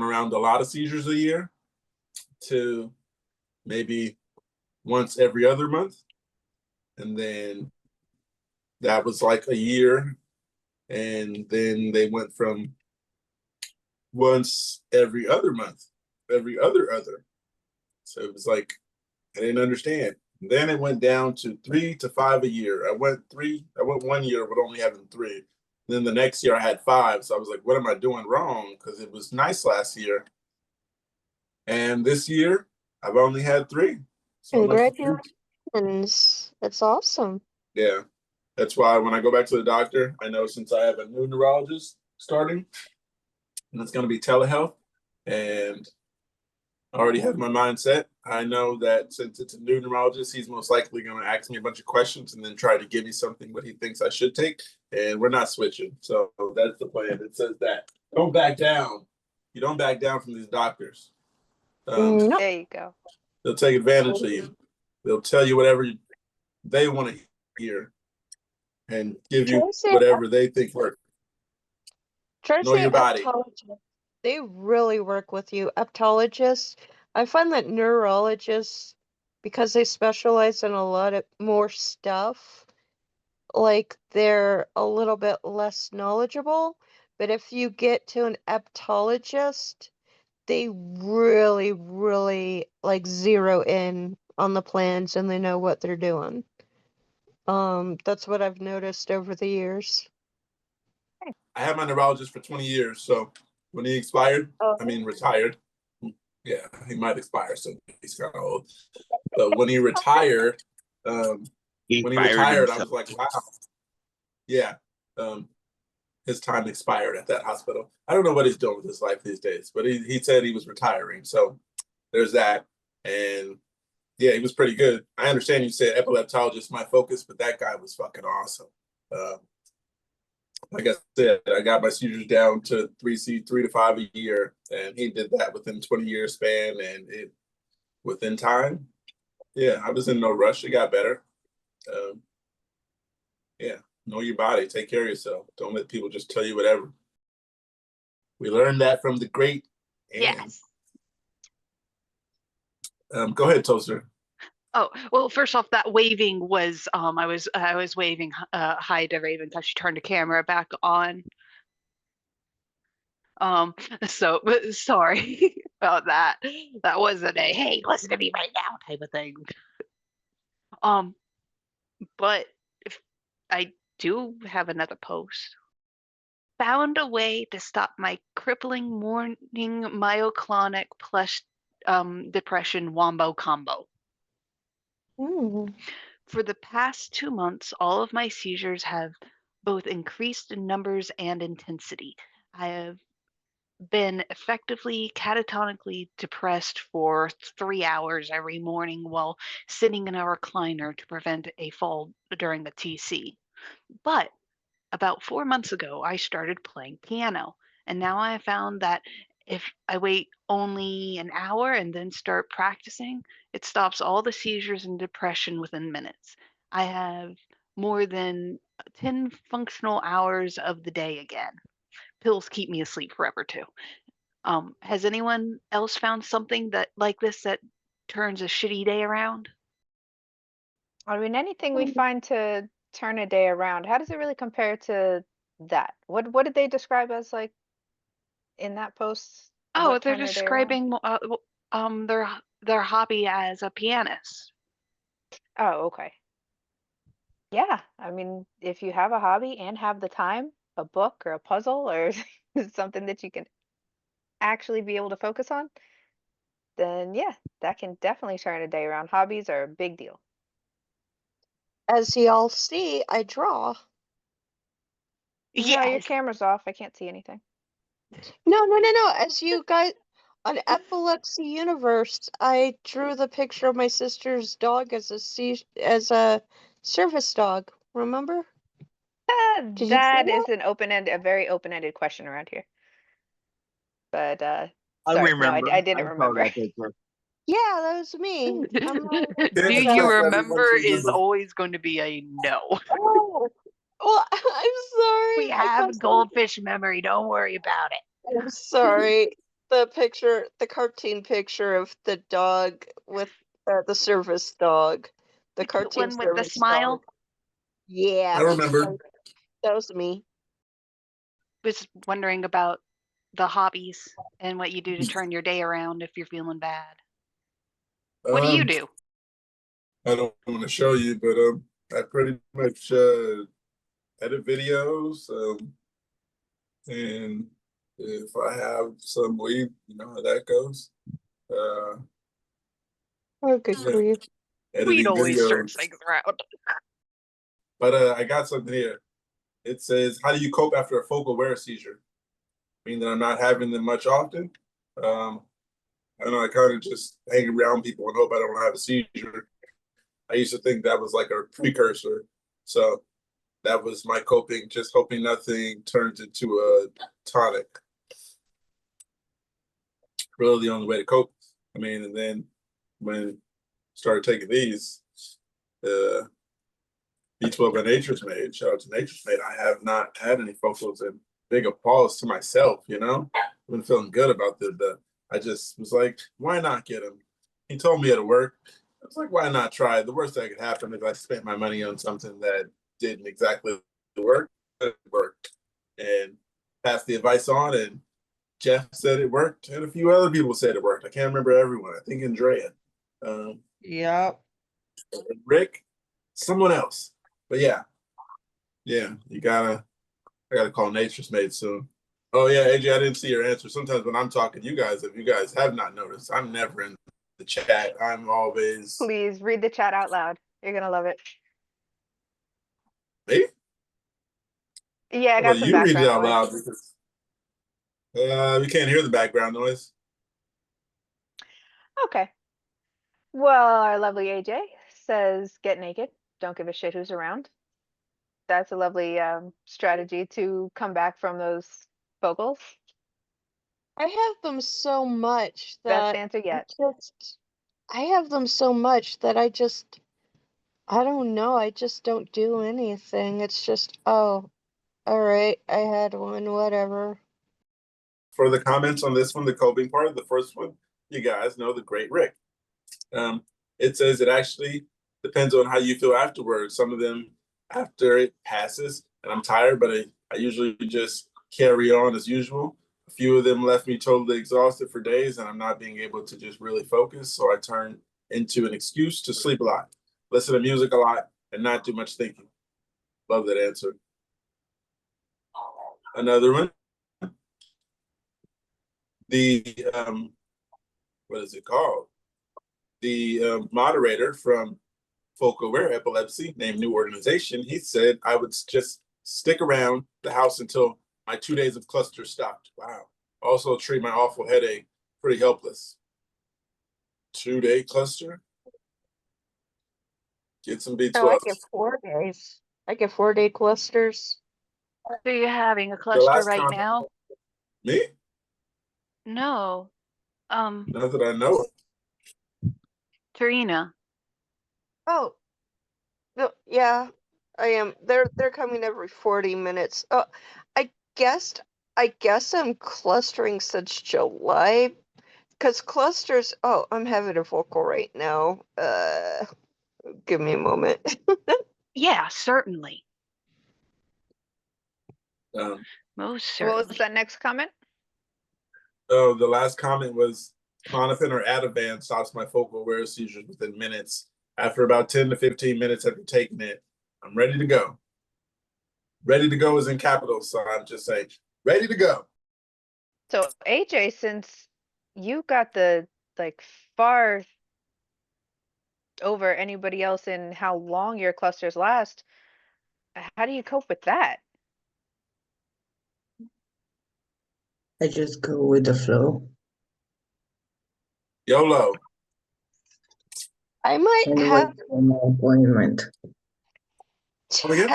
S4: around a lot of seizures a year to maybe once every other month. And then that was like a year. And then they went from once every other month, every other. So it was like, I didn't understand. And then it went down to 3 to 5 a year. I went 1 year with only having 3. Then the next year I had 5. So I was like, what am I doing wrong? Because it was nice last year. And this year I've only had 3. So
S8: Congratulations. That's awesome.
S4: yeah. That's why when I go back to the doctor, I know since I have a new neurologist starting, and it's going to be telehealth, and I already have my mind set. I know that since it's a new neurologist, he's most likely going to ask me a bunch of questions and then try to give me something what he thinks I should take, and we're not switching. So that's the plan. It says that don't back down. You don't back down from these doctors.
S8: Nope.
S1: There you go.
S4: They'll take advantage of you. They'll tell you whatever they want to hear and give you whatever they think works.
S8: Try to
S4: Know
S8: say
S4: your body.
S8: Eptologists. They really work with you. Eptologists, I find that neurologists, because they specialize in a lot of more stuff, like they're a little bit less knowledgeable. But if you get to an eptologist, they really, really like zero in on the plans and they know what they're doing. That's what I've noticed over the years.
S4: I had my neurologist for 20 years. So when he expired, retired. Yeah, he might expire soon. He's kind of old. But when he retired, I was like, wow. Yeah. His time expired at that hospital. I don't know what he's doing with his life these days, but he said he was retiring. So there's that. And yeah, he was pretty good. I understand you said epileptologist my focus, but that guy was fucking awesome. Like I said, I got my seizures down to 3 to 5 a year, and he did that within 20-year span, and it within time. Yeah, I was in no rush. It got better. Yeah, know your body. Take care of yourself. Don't let people just tell you whatever. We learned that from the great Anne.
S9: Yes.
S4: Go ahead, Toaster.
S9: Oh, well, first off, that waving was I was waving hi to Raven because she turned the camera back on. So sorry about that. That wasn't a hey, listen to me right now type of thing. But if I do have another post. Found a way to stop my crippling morning myoclonic plus depression wombo combo. For the past 2 months, all of my seizures have both increased in numbers and intensity. I have been effectively catatonically depressed for 3 hours every morning while sitting in a recliner to prevent a fall during the TC. But about 4 months ago, I started playing piano, and now I have found that if I wait only an hour and then start practicing, it stops all the seizures and depression within minutes. I have more than 10 functional hours of the day again. Pills keep me asleep forever too. Has anyone else found something that like this that turns a shitty day around?
S1: I mean, anything we find to turn a day around, how does it really compare to that? What did they describe as like in that post?
S9: Oh,
S1: What
S9: they're
S1: turned their day around?
S9: describing their hobby as a pianist.
S1: Oh, okay. Yeah, I mean, if you have a hobby and have the time, a book or a puzzle or something that you can actually be able to focus on, then yeah, that can definitely turn a day around. Hobbies are a big deal.
S8: As y'all see, I draw.
S1: No, your
S9: Yes.
S1: camera's off. I can't see anything.
S8: No. As you guys on Epilepsy Universe, I drew the picture of my sister's dog as a service dog. Remember? Did you see
S1: That
S8: that?
S1: is a very open-ended question around here. But
S5: I
S1: sorry, no,
S5: remember.
S1: I
S5: I
S1: didn't
S5: saw
S1: remember.
S5: that picture.
S8: Yeah, that was me. I'm not
S9: Do
S8: good
S9: you
S8: about it.
S9: remember is always going to be a no.
S8: Oh, well, I'm
S9: We
S8: sorry. I
S9: have
S8: thought something.
S9: goldfish memory. Don't worry about it.
S8: I'm sorry. The cartoon picture of the dog with the service dog, the
S9: The cute
S8: cartoon
S9: one with the
S8: service dog.
S9: smile.
S4: I
S8: Yeah,
S4: remembered.
S8: that was me.
S9: Was wondering about the hobbies and what you do to turn your day around if you're feeling bad. What do you do?
S4: I don't want to show you, but I pretty much edit videos. And if I have some weed, you know how that goes. Uh,
S8: Oh, good
S4: yeah,
S8: grief.
S9: We'd
S4: editing
S9: always turn
S4: videos.
S9: things around.
S4: But I got something here. It says, "How do you cope after a focal aware seizure?" Meaning that I'm not having them much often. I don't know. I kind of just hang around people and hope I don't have a seizure. I used to think that was like a precursor. So that was my coping, just hoping nothing turns into a tonic. Really the only way to cope. I mean, and then when I started taking these, B12 by Nature's Made, shout out to Nature's Made, I have not had any focals, and big applause to myself, you know? I've been feeling good about I just was like, why not get him? He told me it'll work. I was like, why not try? The worst that could happen is I spent my money on something that didn't exactly work. It worked. And passed the advice on, and Jeff said it worked, and a few other people said it worked. I can't remember everyone. I think Andrea.
S12: Yep.
S4: Rick, someone else. But yeah, I gotta call Nature's Made soon. Oh yeah, AJ, I didn't see your answer. Sometimes when I'm talking to you guys, if you guys have not noticed, I'm never in the chat. I'm always
S1: Please read the chat out loud. You're gonna love it.
S4: me.
S1: Yeah, I
S4: How about
S1: got some
S4: you read it
S1: background
S4: out
S1: noise.
S4: loud because we can't hear the background noise.
S1: Okay. Well, our lovely AJ says, "Get naked. Don't give a shit who's around." That's a lovely strategy to come back from those vocals.
S8: I have them so much
S1: Best
S8: that
S1: answer yet.
S8: I have them so much that I don't know. I just don't do anything. It's just, oh, all right, I had one, whatever.
S4: For the comments on this one, the coping part, the first one, you guys know the great Rick. It says it actually depends on how you feel afterwards. Some of them after it passes and I'm tired, but I usually just carry on as usual. A few of them left me totally exhausted for days and I'm not being able to just really focus. So I turn into an excuse to sleep a lot, listen to music a lot, and not do much thinking. Love that answer. Another one. The what is it called? The moderator from Focal Aware Epilepsy, named new organization, he said I would just stick around the house until my 2 days of cluster stopped. Wow. Also treat my awful headache, pretty helpless. 2 day cluster? Get some
S8: Oh, I
S4: B12.
S8: get 4 days. I get 4 day clusters.
S9: So you're having a
S4: The
S9: cluster
S4: last
S9: right
S4: comment,
S9: now?
S4: me?
S9: No.
S4: Not that I know of.
S9: Tarina.
S8: Oh, no, yeah, I am. They're coming every 40 minutes. Oh, I guessed. I guess I'm clustering since July, because clusters. Oh, I'm having a vocal right now. Give me a moment.
S9: Yeah, certainly.
S4: Um,
S9: Most
S1: What was
S9: certainly.
S1: that next comment?
S4: oh, the last comment was Clonopin or Ativan stops my focal aware seizures within minutes. After about 10 to 15 minutes after taking it, I'm ready to go. Ready to go is in capitals, so I'm just saying, ready to go.
S1: So AJ, since you got the like far over anybody else in how long your clusters last, how do you cope with that?
S10: I just go with the flow.
S4: YOLO.
S8: I might
S10: And wait
S8: have
S10: for my appointment.
S4: Come again?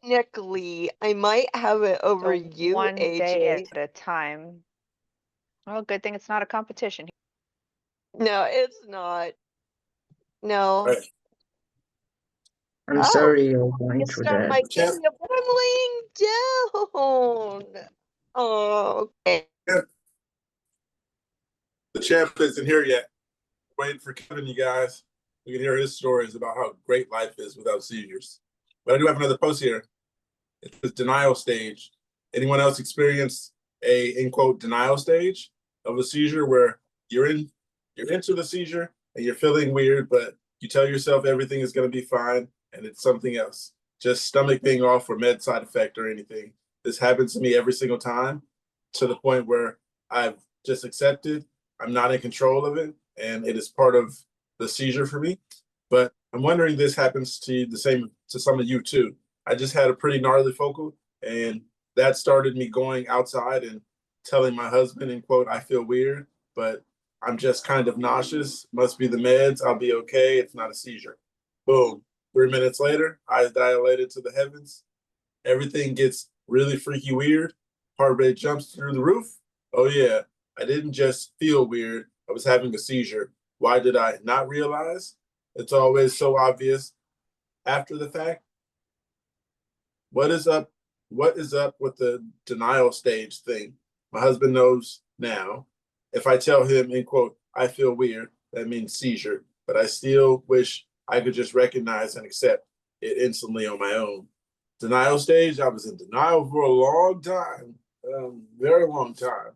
S8: technically, I might have it over
S1: So
S8: you,
S1: one day
S8: AJ.
S1: at a time. Well, good thing it's not a competition.
S8: No, it's not. No.
S4: Right.
S10: I'm
S8: Oh,
S10: sorry you're
S8: I
S10: going
S8: can
S10: through
S8: start
S10: that.
S8: my
S4: Champ,
S8: game, but I'm laying down. Oh, okay.
S4: the champ isn't here yet. Waiting for Kevin, you guys. We can hear his stories about how great life is without seizures. But I do have another post here. It's the denial stage. Anyone else experience a in quote denial stage of a seizure where you're into the seizure and you're feeling weird, but you tell yourself everything is going to be fine and it's something else, just stomach being off or med side effect or anything. This happens to me every single time, to the point where I've just accepted I'm not in control of it and it is part of the seizure for me. But I'm wondering this happens to the same to some of you too. I just had a pretty gnarly focal, and that started me going outside and telling my husband, in quote, I feel weird, but I'm just kind of nauseous. Must be the meds. I'll be okay. It's not a seizure. Boom. 3 minutes later, eyes dilated to the heavens. Everything gets really freaky weird. Heart rate jumps through the roof. Oh, yeah. I didn't just feel weird. I was having a seizure. Why did I not realize? It's always so obvious after the fact. What is up? What is up with the denial stage thing? My husband knows now. If I tell him, in quote, I feel weird, that means seizure, but I still wish I could just recognize and accept it instantly on my own. Denial stage, I was in denial for a long time, very long time.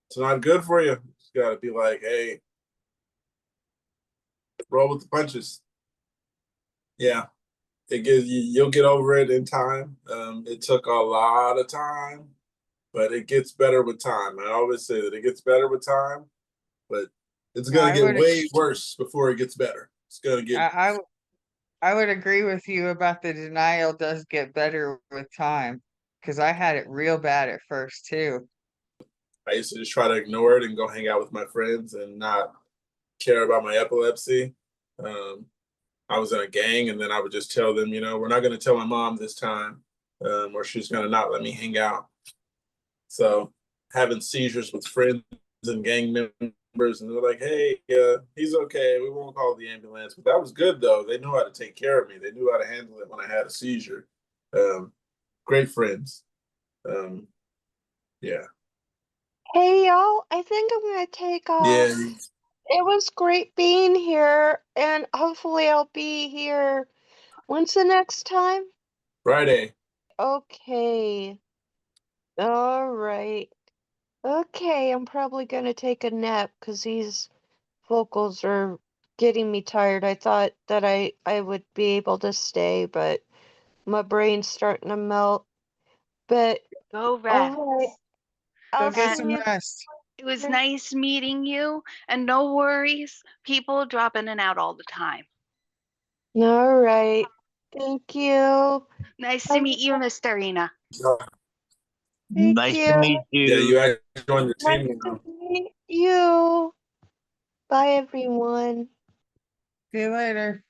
S4: It's not good for you. You got to be like, hey, roll with the punches. Yeah, you'll get over it in time. It took a lot of time, but it gets better with time. I always say that it gets better with time, but it's gonna
S12: I
S4: get
S12: would
S4: way worse before it gets better. It's gonna get
S12: I, I would agree with you about the denial does get better with time because I had it real bad at first too.
S4: I used to just try to ignore it and go hang out with my friends and not care about my epilepsy. Um, I was in a gang, and then I would just tell them, we're not going to tell my mom this time, or she's going to not let me hang out. So having seizures with friends and gang members, and they're like, "Hey, he's okay. We won't call the ambulance." But that was good, though. They knew how to take care of me. They knew how to handle it when I had a seizure. Great friends. Um, yeah,
S8: Hey, y'all, I think I'm gonna take off.
S4: yeah.
S8: It was great being here, and hopefully I'll be here. When's the next time?
S4: Friday.
S8: Okay. All right. Okay, I'm probably gonna take a nap because these vocals are getting me tired. I thought that I would be able to stay, but my brain's starting to melt. But
S9: Go
S8: all
S9: rest.
S8: right,
S12: Go
S8: I'll
S12: get
S8: see
S9: And
S12: some
S8: you
S12: rest.
S9: it was
S8: later.
S9: nice meeting you. And no worries, people drop in and out all the time.
S8: All right. Thank you.
S9: Nice to
S8: Have
S9: meet you, Miss Darina.
S8: Thank
S5: Nice to
S8: you.
S5: meet
S4: Yeah,
S5: you.
S4: you actually joined the
S8: Nice
S4: team
S8: to
S4: now.
S8: meet you. Bye, everyone.
S12: See you later.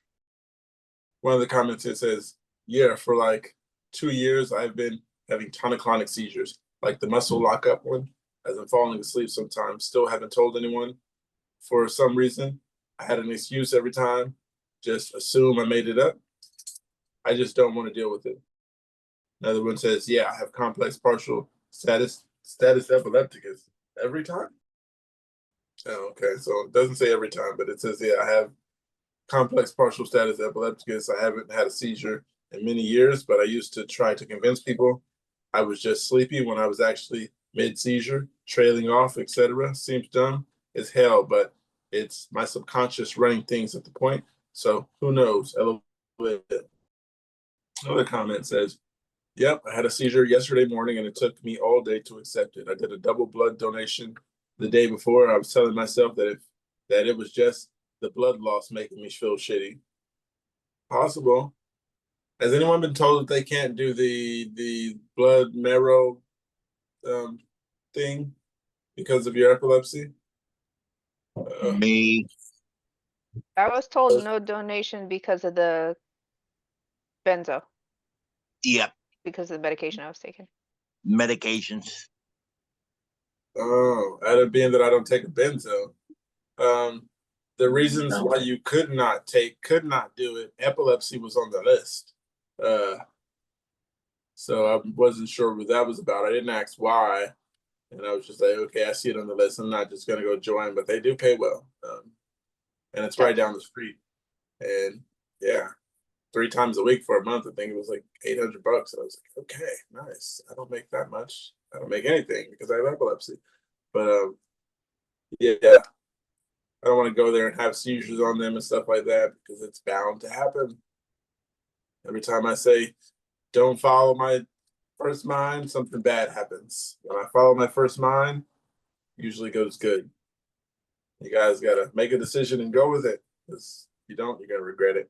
S4: One of the comments it says, yeah, for like 2 years, I've been having tonic-clonic seizures, like the muscle lockup one, as I'm falling asleep sometimes. Still haven't told anyone for some reason. I had an excuse every time, just assume I made it up. I just don't want to deal with it. Another one says, yeah, I have complex partial status epilepticus every time. Oh, okay, so it doesn't say every time, but it says, yeah, I have complex partial status epilepticus. I haven't had a seizure in many years, but I used to try to convince people I was just sleepy when I was actually mid seizure, trailing off, etc. Seems dumb as hell, but it's my subconscious running things at the point. So who knows? Another comment says, yep, I had a seizure yesterday morning and it took me all day to accept it. I did a double blood donation the day before. I was telling myself that it was just the blood loss making me feel shitty. Possible. Has anyone been told that they can't do the blood marrow thing because of your epilepsy?
S5: Me,
S1: I was told no donation because of the benzo,
S5: yep,
S1: because of the medication I was taking.
S5: medications.
S4: Oh, out of being that I don't take a benzo. The reasons why you could not do it, epilepsy was on the list. So I wasn't sure what that was about. I didn't ask why. And I was just like, okay, I see it on the list. I'm not just gonna go join, but they do pay well. And it's right down the street. And yeah, 3 times a week for a month, I think it was like $800. And I was like, okay, nice. I don't make that much. I don't make anything because I have epilepsy. But yeah, I don't want to go there and have seizures on them and stuff like that because it's bound to happen. Every time I say, don't follow my first mind, something bad happens. When I follow my first mind, usually goes good. You guys got to make a decision and go with it, because if you don't, you're going to regret it.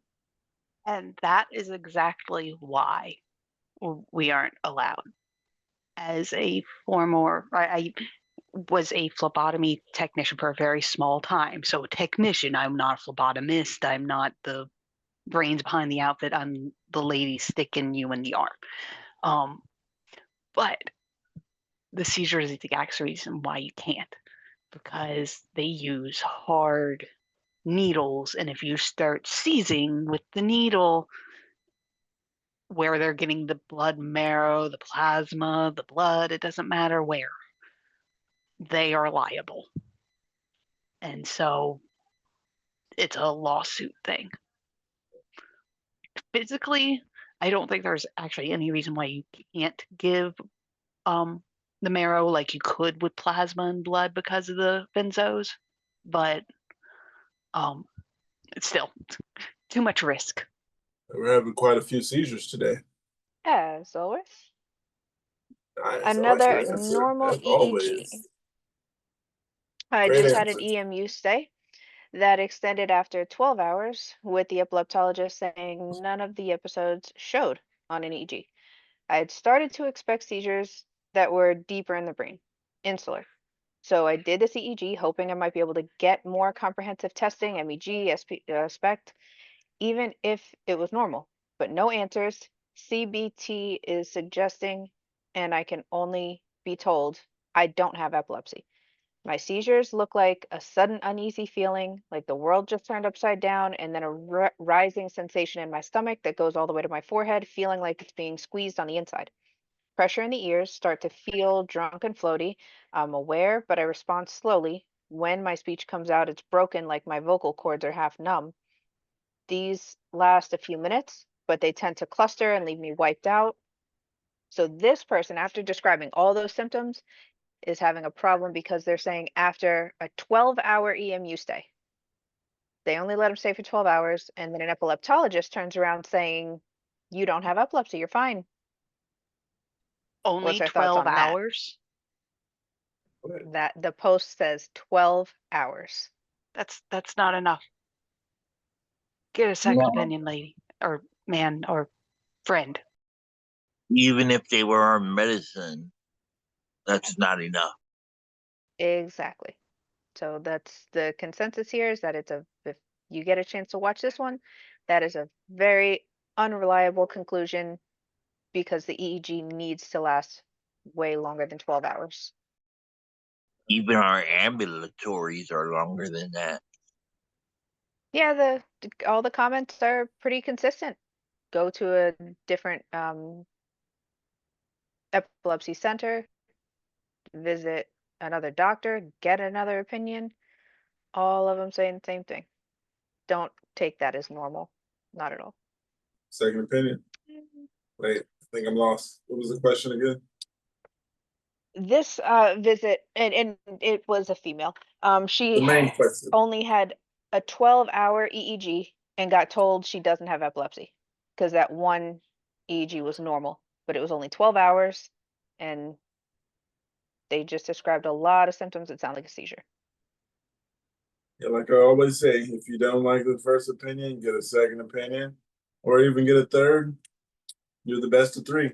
S9: And that is exactly why we aren't allowed. As a former, I was a phlebotomy technician for a very small time. So a technician, I'm not a phlebotomist. I'm not the brains behind the outfit. I'm the lady sticking you in the arm. But the seizure is the exact reason why you can't, because they use hard needles, and if you start seizing with the needle where they're getting the blood marrow, the plasma, the blood, it doesn't matter where, they are liable. And so it's a lawsuit thing. Physically, I don't think there's actually any reason why you can't give the marrow like you could with plasma and blood because of the benzos, but it's still too much risk.
S4: We're having quite a few seizures today.
S1: As always.
S4: Nice.
S1: Another
S4: Answer,
S1: normal
S4: as
S1: EEG.
S4: always.
S1: I
S4: Great
S1: just had an
S4: answer.
S1: EMU stay that extended after 12 hours, with the epileptologist saying none of the episodes showed on an EEG. I had started to expect seizures that were deeper in the brain, insular. So I did this EEG, hoping I might be able to get more comprehensive testing, MEG, SPECT, even if it was normal. But no answers. CBT is suggesting, and I can only be told I don't have epilepsy. My seizures look like a sudden uneasy feeling, like the world just turned upside down, and then a rising sensation in my stomach that goes all the way to my forehead, feeling like it's being squeezed on the inside. Pressure in the ears, start to feel drunk and floaty. I'm aware, but I respond slowly. When my speech comes out, it's broken, like my vocal cords are half numb. These last a few minutes, but they tend to cluster and leave me wiped out. So this person, after describing all those symptoms, is having a problem because they're saying after a 12-hour EMU stay, they only let them stay for 12 hours, and then an epileptologist turns around saying, you don't have epilepsy, you're fine.
S9: Only
S1: What's our thoughts
S9: 12
S1: on that?
S9: hours?
S1: That the post says 12 hours.
S9: That's not enough. Get a second
S5: No.
S9: opinion, lady, or man, or friend.
S5: Even if they were on medicine, that's not enough.
S1: Exactly. So that's the consensus here, is that if you get a chance to watch this one, that is a very unreliable conclusion, because the EEG needs to last way longer than 12 hours.
S5: Even our ambulatories are longer than that.
S1: Yeah, all the comments are pretty consistent. Go to a different epilepsy center, visit another doctor, get another opinion. All of them saying the same thing. Don't take that as normal. Not at all.
S4: Second opinion. Wait, I think I'm lost. What was the question again?
S1: This visit, and it was a female.
S4: The
S1: She
S4: main question.
S1: only had a 12-hour EEG and got told she doesn't have epilepsy because that one EEG was normal, but it was only 12 hours, and they just described a lot of symptoms that sound like a seizure.
S4: Yeah, like I always say, if you don't like the first opinion, get a second opinion, or even get a third. Do the best of three,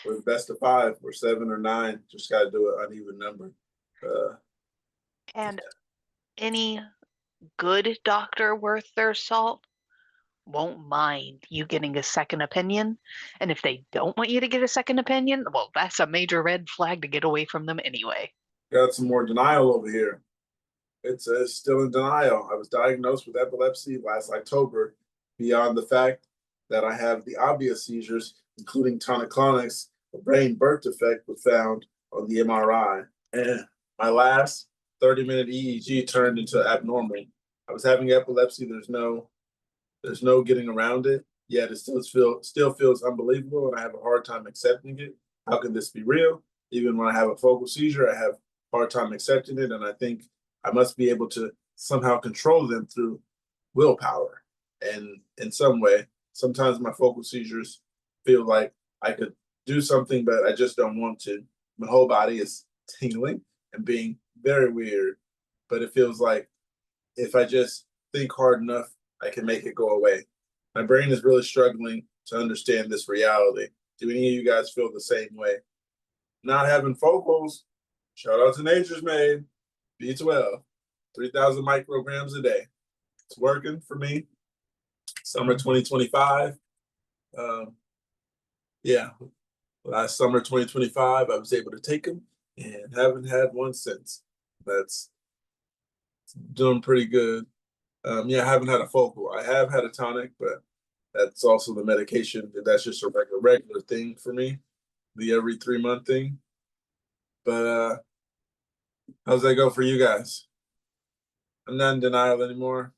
S4: or the best of five, or seven, or nine. Just got to do an uneven number.
S9: And any good doctor worth their salt won't mind you getting a second opinion. And if they don't want you to get a second opinion, well, that's a major red flag to get away from them anyway.
S4: Got some more denial over here. It's still in denial. I was diagnosed with epilepsy last October, beyond the fact that I have the obvious seizures, including tonic-clonics. A brain birth defect was found on the MRI. And my last 30-minute EEG turned into abnormal. I was having epilepsy. There's no getting around it. Yet it still feels unbelievable, and I have a hard time accepting it. How can this be real? Even when I have a focal seizure, I have a hard time accepting it, and I think I must be able to somehow control them through willpower. And in some way, sometimes my focal seizures feel like I could do something, but I just don't want to. My whole body is tingling and being very weird, but it feels like if I just think hard enough, I can make it go away. My brain is really struggling to understand this reality. Do any of you guys feel the same way? Not having focals, shout out to Nature's Made, B12, 3,000 micrograms a day. It's working for me. Summer 2025. Yeah, last summer 2025, I was able to take them and haven't had one since. That's doing pretty good. Yeah, I haven't had a focal. I have had a tonic, but that's also the medication. That's just a regular thing for me, the every 3 month thing. But how's that go for you guys? I'm not in denial anymore.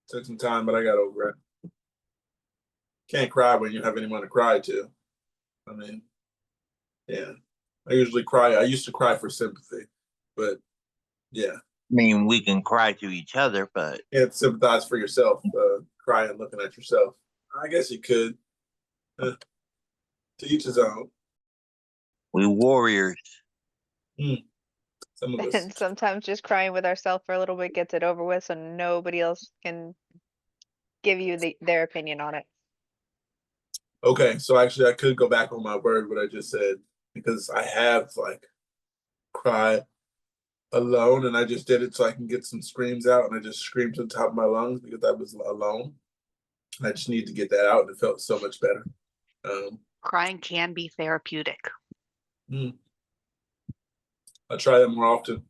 S4: Took some time, but I got over it. Can't cry when you have anyone to cry to. I mean, yeah. I usually cry. I used to cry for sympathy, but yeah.
S5: I mean, we can cry to each other, but
S4: You can't sympathize for yourself, crying, looking at yourself. I guess you could. To each his own.
S5: we warriors.
S4: Some of us.
S1: And sometimes just crying with ourselves for a little bit gets it over with, so nobody else can give you their opinion on it.
S4: Okay, so actually I could go back on my word, what I just said, because I have like cried alone, and I just did it so I can get some screams out, and I just screamed to the top of my lungs because I was alone. I just need to get that out, and it felt so much better.
S9: Crying can be therapeutic.
S4: I try that more often.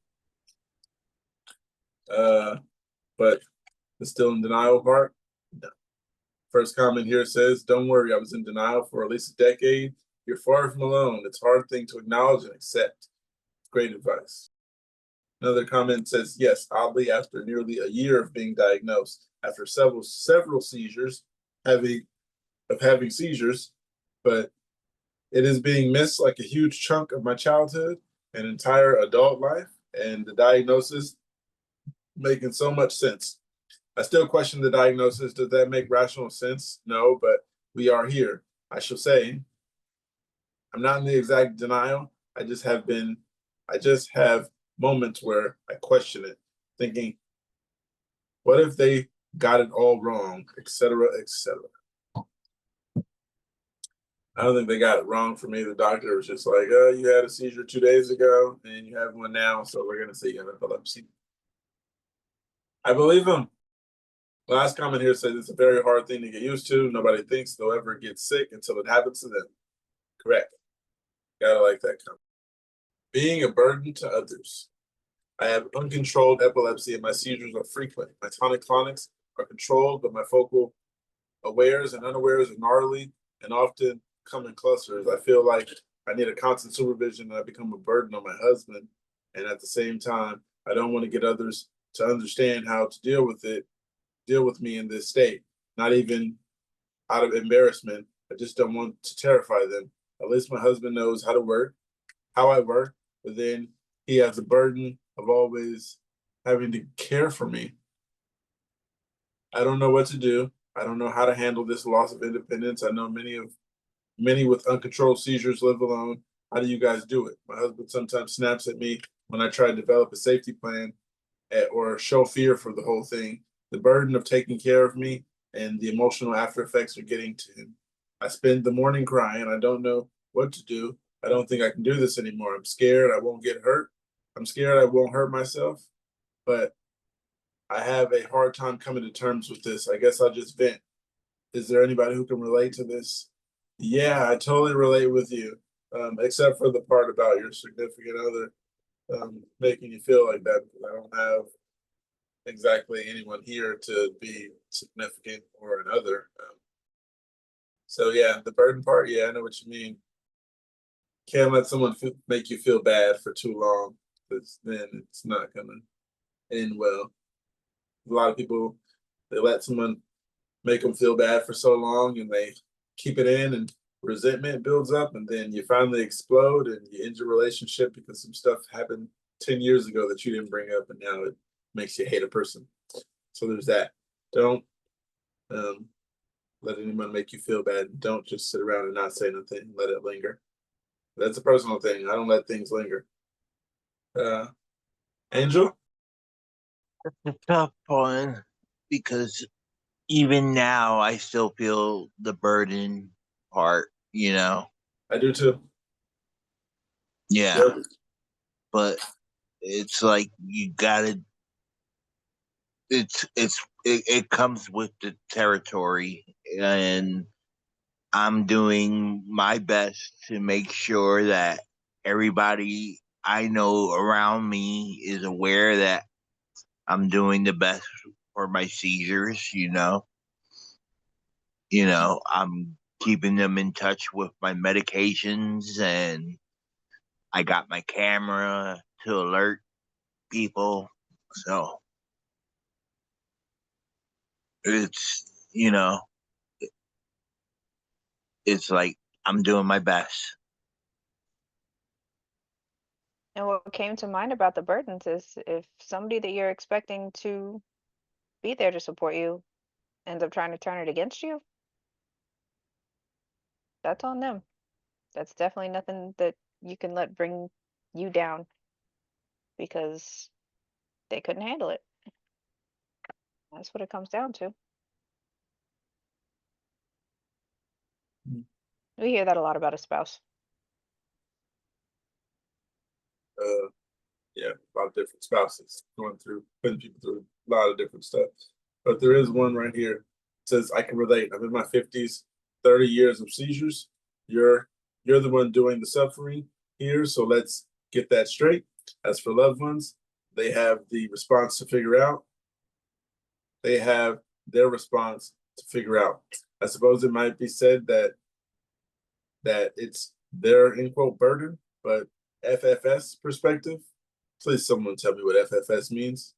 S4: But the still in denial part, no. First comment here says, don't worry, I was in denial for at least a decade. You're far from alone. It's a hard thing to acknowledge and accept. Great advice. Another comment says, yes, oddly, after nearly a year of being diagnosed, after several seizures, having seizures, but it is being missed like a huge chunk of my childhood and entire adult life, and the diagnosis making so much sense. I still question the diagnosis. Does that make rational sense? No, but we are here. I shall say, I'm not in the exact denial. I just have moments where I question it, thinking, what if they got it all wrong, etc., etc. I don't think they got it wrong for me. The doctor was just like, oh, you had a seizure 2 days ago and you have one now, so we're going to say you have epilepsy. I believe him. Last comment here says it's a very hard thing to get used to. Nobody thinks they'll ever get sick until it happens to them. Correct. Gotta like that comment. Being a burden to others. I have uncontrolled epilepsy and my seizures are frequent. My tonic-clonics are controlled, but my focal awares and unawares are gnarly and often come in clusters. I feel like I need a constant supervision and I become a burden on my husband. And at the same time, I don't want to get others to understand how to deal with me in this state. Not even out of embarrassment. I just don't want to terrify them. At least my husband knows how I work, but then he has the burden of always having to care for me. I don't know what to do. I don't know how to handle this loss of independence. I know many with uncontrolled seizures live alone. How do you guys do it? My husband sometimes snaps at me when I try to develop a safety plan or show fear for the whole thing. The burden of taking care of me and the emotional after effects are getting to him. I spend the morning crying. I don't know what to do. I don't think I can do this anymore. I'm scared I won't get hurt. I'm scared I won't hurt myself, but I have a hard time coming to terms with this. I guess I'll just vent. Is there anybody who can relate to this? Yeah, I totally relate with you, except for the part about your significant other making you feel like that. Because I don't have exactly anyone here to be significant or another. So yeah, the burden part. Yeah, I know what you mean. Can't let someone make you feel bad for too long, because then it's not gonna end well. A lot of people, they let someone make them feel bad for so long and they keep it in, and resentment builds up, and then you finally explode and you end your relationship because some stuff happened 10 years ago that you didn't bring up, and now it makes you hate a person. So there's that. Don't let anyone make you feel bad. Don't just sit around and not say nothing. Let it linger. That's a personal thing. I don't let things linger. Angel?
S5: It's a tough one because even now I still feel the burden part, you know?
S4: I do too.
S5: Yeah.
S4: Yep.
S5: But it's like you gotta it comes with the territory, and I'm doing my best to make sure that everybody I know around me is aware that I'm doing the best for my seizures, you know. I'm keeping them in touch with my medications, and I got my camera to alert people. So it's, it's like I'm doing my best.
S1: And what came to mind about the burdens is if somebody that you're expecting to be there to support you ends up trying to turn it against you, that's on them. That's definitely nothing that you can let bring you down because they couldn't handle it. That's what it comes down to. We hear that a lot about a spouse.
S4: Yeah, a lot of different spouses putting people through a lot of different stuff. But there is one right here. It says, I can relate. I'm in my 50s, 30 years of seizures. You're the one doing the suffering here. So let's get that straight. As for loved ones, they have the response to figure out. They have their response to figure out. I suppose it might be said that it's their end quote burden, but FFS perspective. Please, someone tell me what FFS means.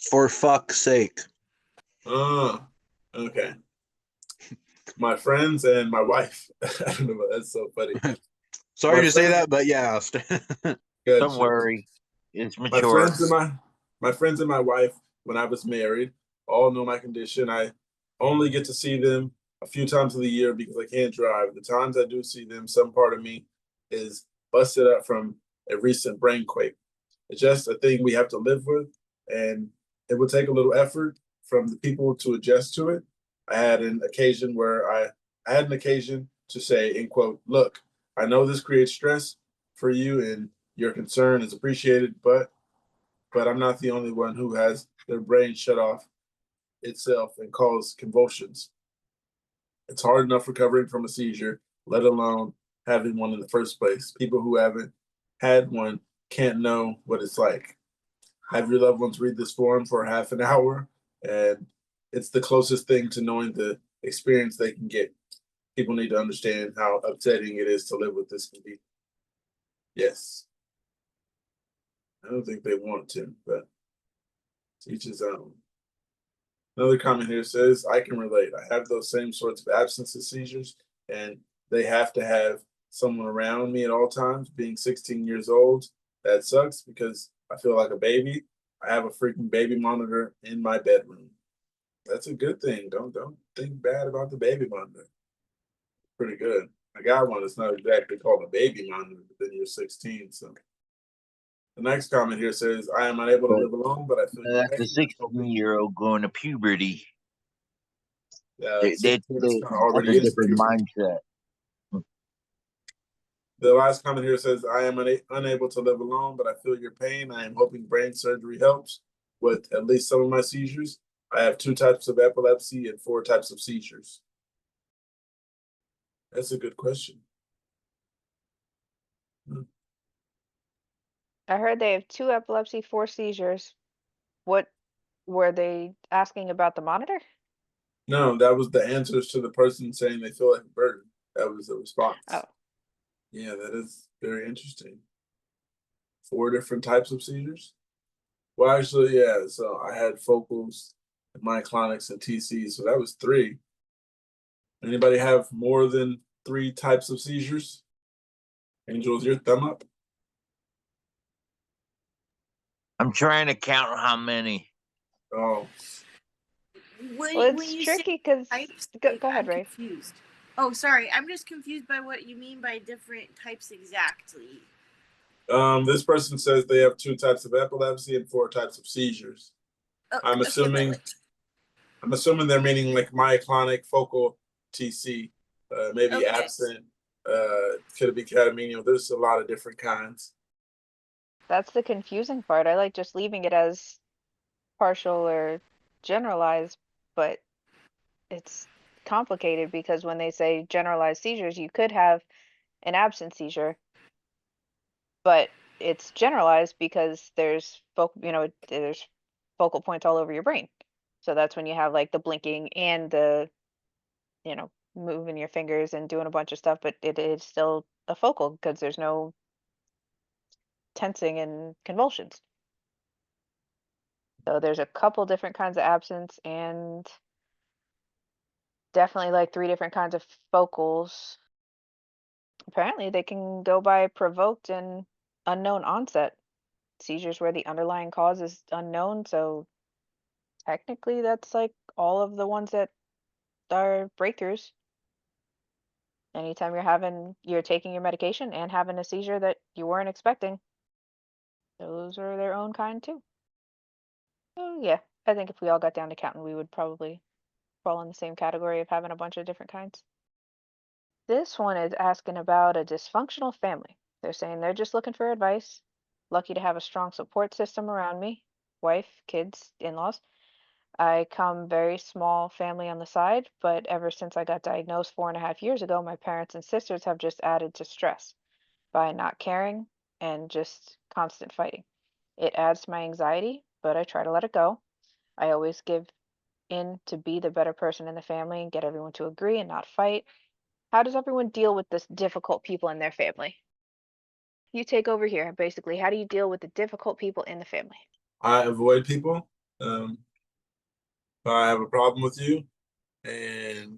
S11: For fuck's sake.
S4: Oh, okay. My friends and my wife. I don't know. That's so funny.
S11: Sorry
S4: My
S11: to say
S4: friends-
S11: that, but yeah.
S4: Good.
S5: Don't worry. It's
S4: My
S5: mature.
S4: friends and my wife, when I was married, all know my condition. I only get to see them a few times of the year because I can't drive. The times I do see them, some part of me is busted up from a recent brain quake. It's just a thing we have to live with, and it will take a little effort from the people to adjust to it. I had an occasion where I had an occasion to say, in quote, look, I know this creates stress for you and your concern is appreciated, but I'm not the only one who has their brain shut off itself and cause convulsions. It's hard enough recovering from a seizure, let alone having one in the first place. People who haven't had one can't know what it's like. Have your loved ones read this form for half an hour, and it's the closest thing to knowing the experience they can get. People need to understand how upsetting it is to live with this can be. Yes. I don't think they want to, but each his own. Another comment here says, I can relate. I have those same sorts of absences seizures, and they have to have someone around me at all times. Being 16 years old, that sucks because I feel like a baby. I have a freaking baby monitor in my bedroom. That's a good thing. Don't think bad about the baby monitor. Pretty good. I got one that's not exactly called a baby monitor, but then you're 16. So the next comment here says, I am unable to live alone, but I feel your
S5: That's a
S4: pain. I'm hoping.
S5: 16-year-old going to puberty.
S4: Yeah,
S5: That's
S4: 16 is kind of already
S5: a
S4: into
S5: different
S4: puberty.
S5: mindset.
S4: The last comment here says, I am unable to live alone, but I feel your pain. I am hoping brain surgery helps with at least some of my seizures. I have 2 types of epilepsy and 4 types of seizures. That's a good question.
S1: I heard they have 2 epilepsy, 4 seizures. What were they asking about the monitor?
S4: No, that was the answers to the person saying they feel like a burden. That was the response.
S1: Oh,
S4: Yeah, that is very interesting. 4 different types of seizures? Well, actually, yeah. So I had focals, myoclonics, and TCs. So that was 3. Anybody have more than 3 types of seizures? Angel, is your thumb up?
S5: I'm trying to count how many.
S4: Oh,
S1: well,
S13: When
S1: it's
S13: you say
S1: tricky because
S13: types,
S1: go ahead,
S13: I'm
S1: Ray.
S13: confused. Oh, sorry. I'm just confused by what you mean by different types exactly.
S4: this person says they have 2 types of epilepsy and 4 types of seizures. I'm
S13: Okay,
S4: assuming they're meaning like myoclonic, focal, TC, maybe
S13: okay.
S4: absent, could it be catamenial? There's a lot of different kinds.
S1: That's the confusing part. I like just leaving it as partial or generalized, but it's complicated because when they say generalized seizures, you could have an absent seizure, but it's generalized because there's there's focal points all over your brain. So that's when you have like the blinking and the, moving your fingers and doing a bunch of stuff, but it is still a focal because there's no tensing and convulsions. So there's a couple different kinds of absence and definitely like 3 different kinds of focals. Apparently, they can go by provoked and unknown onset. Seizures where the underlying cause is unknown, so technically that's like all of the ones that are breakthroughs. Anytime you're taking your medication and having a seizure that you weren't expecting, those are their own kind too. So yeah, I think if we all got down to counting, we would probably fall in the same category of having a bunch of different kinds. This one is asking about a dysfunctional family. They're saying they're just looking for advice. Lucky to have a strong support system around me, wife, kids, in-laws. I come very small family on the side, but ever since I got diagnosed 4.5 years ago, my parents and sisters have just added to stress by not caring and just constant fighting. It adds to my anxiety, but I try to let it go. I always give in to be the better person in the family and get everyone to agree and not fight. How does everyone deal with this difficult people in their family? You take over here, basically. How do you deal with the difficult people in the family?
S4: I avoid people. If I have a problem with you and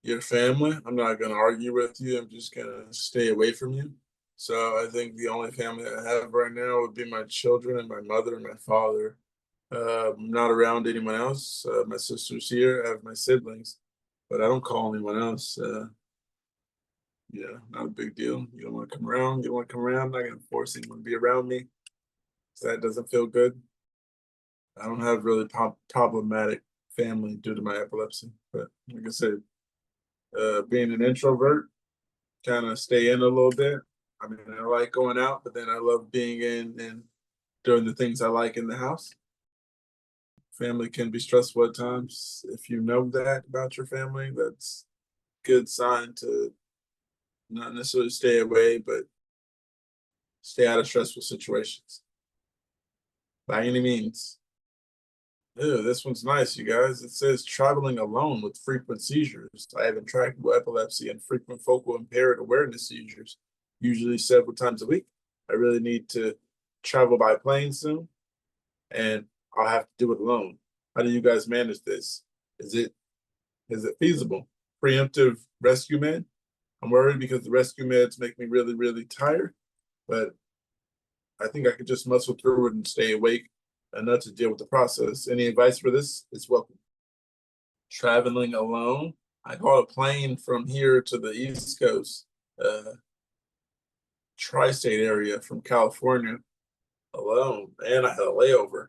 S4: your family, I'm not going to argue with you. I'm just going to stay away from you. So I think the only family I have right now would be my children and my mother and my father. I'm not around anyone else. My sister's here. I have my siblings, but I don't call anyone else. Yeah, not a big deal. You don't want to come around. You don't want to come around. I'm not going to force anyone to be around me. So that doesn't feel good. I don't have really problematic family due to my epilepsy, but like I said, being an introvert, kind of stay in a little bit. I mean, I like going out, but then I love being in and doing the things I like in the house. Family can be stressful at times. If you know that about your family, that's a good sign to not necessarily stay away, but stay out of stressful situations by any means. Ew, this one's nice, you guys. It says traveling alone with frequent seizures. I have intractable epilepsy and frequent focal impaired awareness seizures, usually several times a week. I really need to travel by plane soon, and I'll have to do it alone. How do you guys manage this? Is it feasible? Preemptive rescue med? I'm worried because the rescue meds make me really tired, but I think I could just muscle through it and stay awake enough to deal with the process. Any advice for this? It's welcome. Traveling alone. I caught a plane from here to the East Coast, tri-state area from California alone, and I had a layover.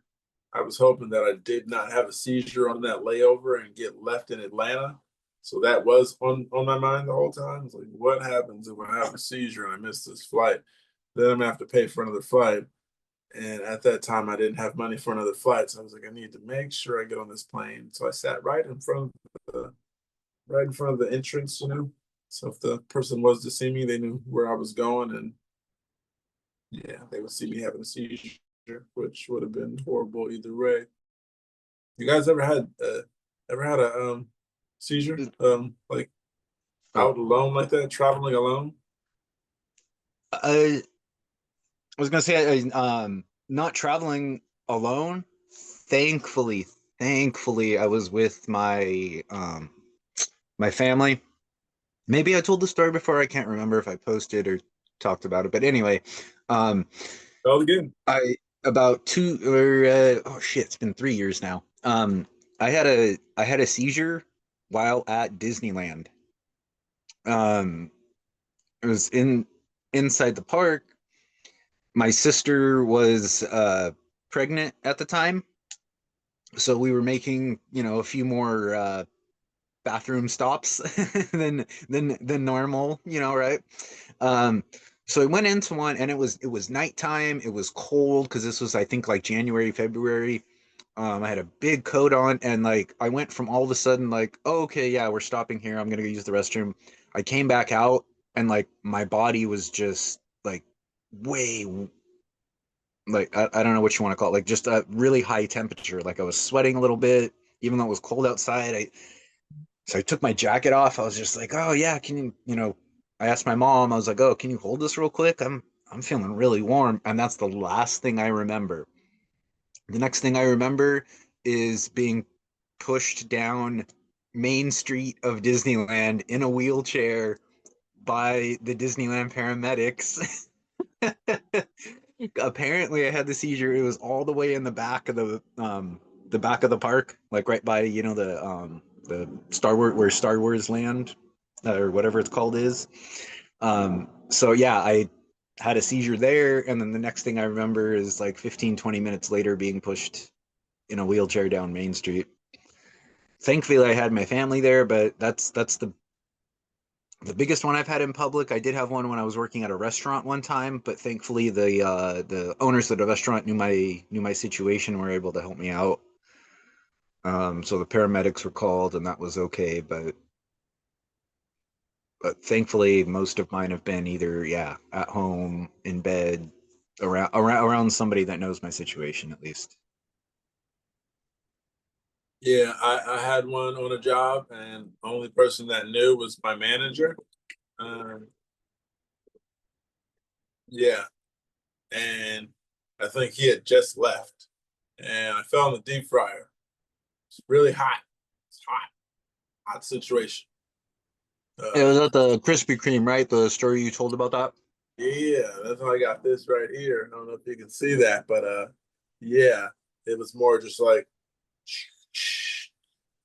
S4: I was hoping that I did not have a seizure on that layover and get left in Atlanta. So that was on my mind the whole time. It's like, what happens if I have a seizure and I miss this flight? Then I'm gonna have to pay for another flight. And at that time, I didn't have money for another flight. So I was like, I need to make sure I get on this plane. So I sat right in front of the entrance, you know. So if the person was to see me, they knew where I was going, and yeah, they would see me having a seizure, which would have been horrible either way. You guys ever had a seizure like out alone like that, traveling alone?
S11: I was gonna say, not traveling alone. Thankfully, I was with my family. Maybe I told the story before. I can't remember if I posted or talked about it. But anyway,
S4: Tell it again.
S11: I about two or oh shit, it's been 3 years now. I had a seizure while at Disneyland. It was inside the park. My sister was pregnant at the time, so we were making, a few more bathroom stops than normal, right? So I went into one, and it was nighttime. It was cold because this was, I think, like January, February. I had a big coat on, and like I went from all of a sudden like, oh, okay, yeah, we're stopping here. I'm gonna go use the restroom. I came back out, and like my body was just like way, like I don't know what you want to call it, like just a really high temperature. Like I was sweating a little bit, even though it was cold outside. So I took my jacket off. I was just like, oh yeah, can you, I asked my mom, I was like, oh, can you hold this real quick? I'm feeling really warm. And that's the last thing I remember. The next thing I remember is being pushed down Main Street of Disneyland in a wheelchair by the Disneyland paramedics. Apparently I had the seizure. It was all the way in the back of the park, like right by, the Star Wars, where Star Wars land, or whatever it's called is. So yeah, I had a seizure there, and then the next thing I remember is like 15-20 minutes later being pushed in a wheelchair down Main Street. Thankfully I had my family there, but that's the biggest one I've had in public. I did have one when I was working at a restaurant one time, but thankfully the owners of the restaurant knew my situation and were able to help me out. So the paramedics were called, and that was okay. But thankfully, most of mine have been either, yeah, at home, in bed, around somebody that knows my situation at least.
S4: Yeah, I had one on a job, and the only person that knew was my manager. Yeah, and I think he had just left, and I fell in the deep fryer. It's really hot. It's hot situation.
S11: It was at the Krispy Kreme, right? The story you told about that.
S4: Yeah, that's how I got this right here. I don't know if you can see that, but yeah, it was more just like,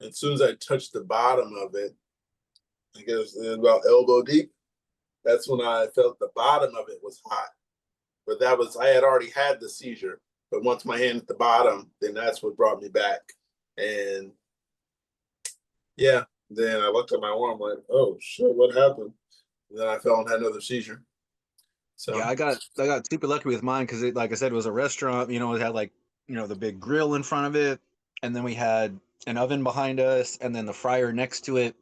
S4: as soon as I touched the bottom of it, I guess about elbow deep, that's when I felt the bottom of it was hot. But I had already had the seizure. But once my hand at the bottom, then that's what brought me back. And yeah, then I looked at my arm like, oh shit, what happened? And then I fell and had another seizure. So
S11: yeah, I got super lucky with mine because, like I said, it was a restaurant. It had like, the big grill in front of it, and then we had an oven behind us, and then the fryer next to it.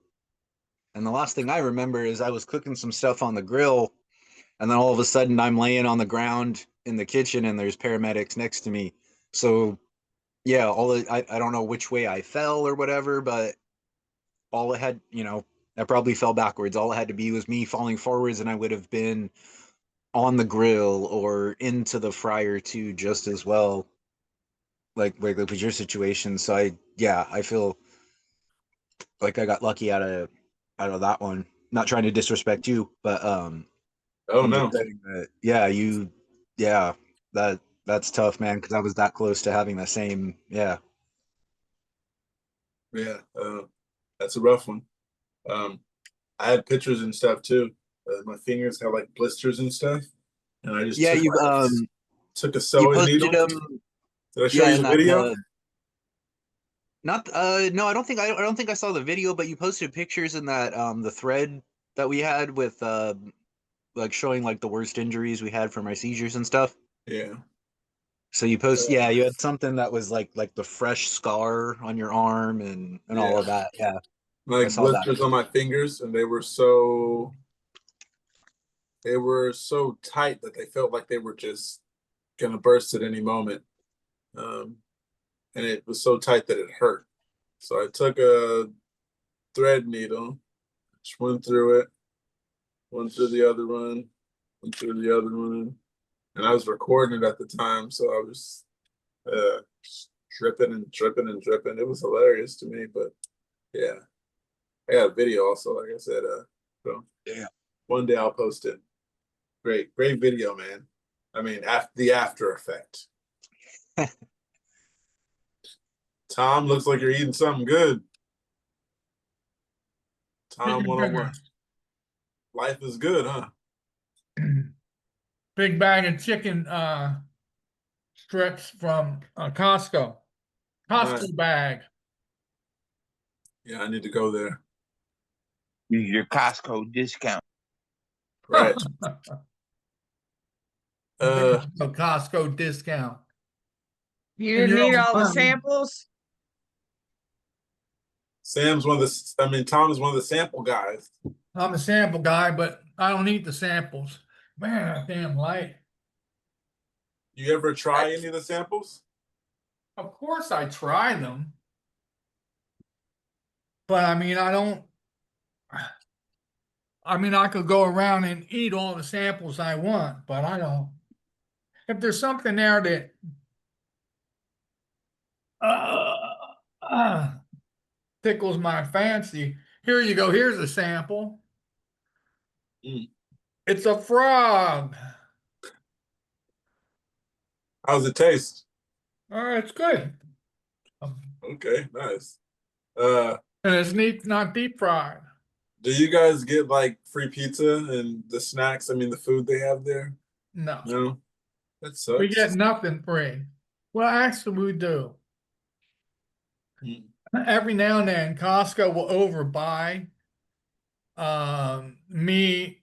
S11: And the last thing I remember is I was cooking some stuff on the grill, and then all of a sudden I'm laying on the ground in the kitchen, and there's paramedics next to me. So yeah, I don't know which way I fell or whatever, but all it had, I probably fell backwards. All it had to be was me falling forwards, and I would have been on the grill or into the fryer too, just as well. Like with your situation. So I feel like I got lucky out of that one. Not trying to disrespect you, but
S4: oh
S11: I'm just
S4: no.
S11: saying that, yeah, that That's tough, man, because I was that close to having the same. Yeah.
S4: Yeah, that's a rough one. I had pictures and stuff too. My fingers have like blisters and stuff, and I just
S11: Yeah,
S4: took
S11: you
S4: took a
S11: you
S4: sewing
S11: posted
S4: needle. Did I show
S11: yeah,
S4: you
S11: in
S4: the
S11: that
S4: video?
S11: not no, I don't think I saw the video, but you posted pictures in that the thread that we had with like showing like the worst injuries we had from our seizures and stuff.
S4: Yeah.
S11: So you post, yeah, you had something that was like the fresh scar on your arm and all
S4: Yeah.
S11: of that. Yeah, I
S4: Like
S11: saw that.
S4: blisters on my fingers, and they were so tight that they felt like they were just gonna burst at any moment. And it was so tight that it hurt. So I took a thread needle, just went through it, went through the other one, went through the other one, and I was recording it at the time, so I was just dripping and dripping and dripping. It was hilarious to me, but yeah, I got a video also, like I said. So
S11: Yeah.
S4: one day I'll post it. Great video, man. I mean, the after effect. Tom, looks like you're eating something good. Tom
S7: Chicken
S4: 101.
S7: tenders.
S4: Life is good, huh?
S7: Big bag of chicken strips from Costco. Costco
S4: Nice.
S7: bag.
S4: Yeah, I need to go there.
S5: Use your Costco discount.
S4: Right.
S7: A Costco discount.
S12: You
S7: And
S12: didn't
S7: your
S12: need
S7: own
S12: all the
S7: money.
S12: samples?
S4: Tom's one of the sample guys.
S7: I'm a sample guy, but I don't eat the samples. Man, that damn light.
S4: You ever try any of the samples?
S7: Of course I try them. But I mean, I could go around and eat all the samples I want, but I don't. If there's something there that uh, tickles my fancy, here you go. Here's a sample.
S4: Mm.
S7: It's a frog.
S4: How's it taste?
S7: It's good.
S4: Okay, nice.
S7: And it's not deep fried.
S4: Do you guys get like free pizza and the snacks? I mean, the food they have there?
S7: No.
S4: No, that
S7: We
S4: sucks.
S7: get nothing free. Well, actually, we do.
S4: Mm.
S7: Every now and then, Costco will overbuy meat,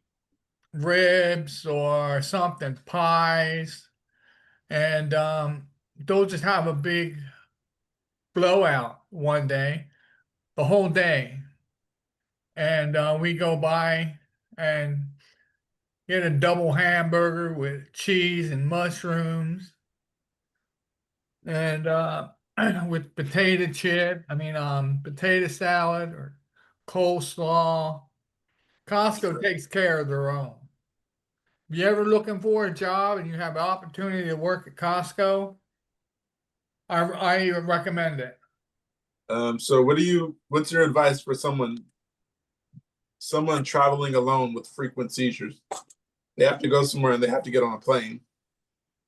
S7: ribs, or something, pies, and they'll just have a big blowout one day, the whole day, and we go by and get a double hamburger with cheese and mushrooms, and with potato chip. Potato salad or coleslaw. Costco takes care of their own. If you ever looking for a job and you have an opportunity to work at Costco, I recommend it.
S4: So what's your advice for someone traveling alone with frequent seizures? They have to go somewhere and they have to get on a plane.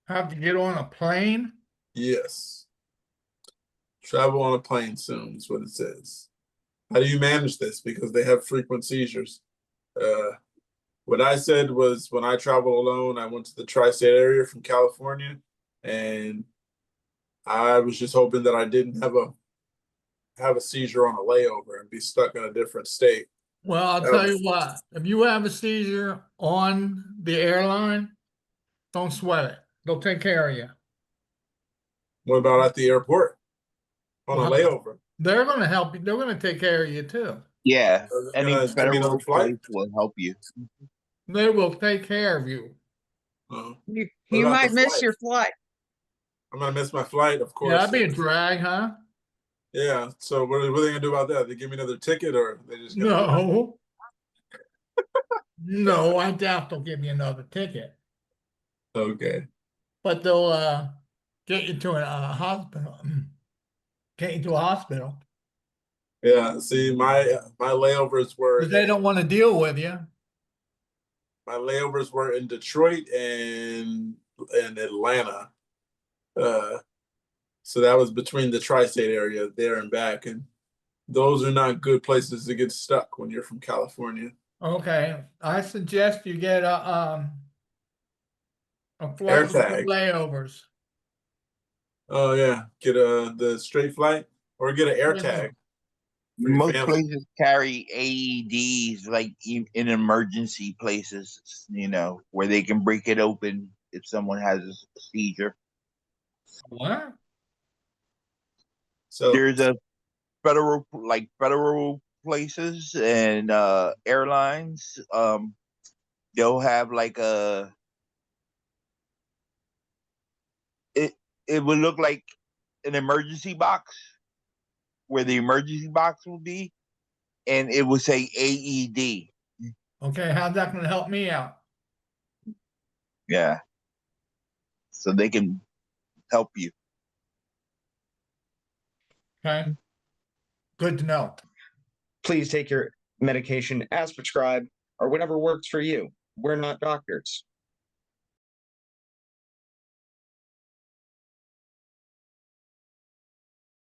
S7: Have to get on a plane?
S4: Yes. Travel on a plane soon is what it says. How do you manage this? Because they have frequent seizures. What I said was when I travel alone, I went to the tri-state area from California, and I was just hoping that I didn't have a seizure on a layover and be stuck in a different state.
S7: Well, I'll tell you what, if you have a seizure on the airline, don't sweat it. They'll take care of you.
S4: What about at the airport on a layover?
S7: They're going to help you. They're going to take care of you too.
S5: Yeah, any
S4: Give me another
S5: federal
S4: flight?
S5: place will help you.
S7: They will take care of you.
S12: You
S4: about
S12: might
S4: the
S12: miss
S4: flight?
S12: your flight.
S4: I'm gonna miss my flight, of course.
S7: Yeah, that'd be a drag, huh?
S4: Yeah. So what are they gonna do about that? They give me another ticket, or they just gonna
S7: No. No, I doubt they'll give you another ticket.
S4: Okay.
S7: But they'll get you to a hospital. Get you to a hospital.
S4: Yeah. See, my layovers were
S7: Because they don't want to deal with you.
S4: my layovers were in Detroit and Atlanta. So that was between the tri-state area there and back, and those are not good places to get stuck when you're from California.
S7: Okay, I suggest you get a flight with some
S4: AirTag.
S7: layovers.
S4: Oh yeah, get the straight flight or get an AirTag for your
S5: Most
S4: family.
S5: places carry AEDs, like in emergency places, where they can break it open if someone has a seizure.
S7: What?
S4: So
S5: There's a federal places and airlines. They'll have like it. It would look like an emergency box where the emergency box will be, and it would say AED.
S7: Okay, how's that going to help me out?
S5: Yeah, so they can help you.
S7: Okay, good to know.
S2: Please take your medication as prescribed or whatever works for you. We're not doctors.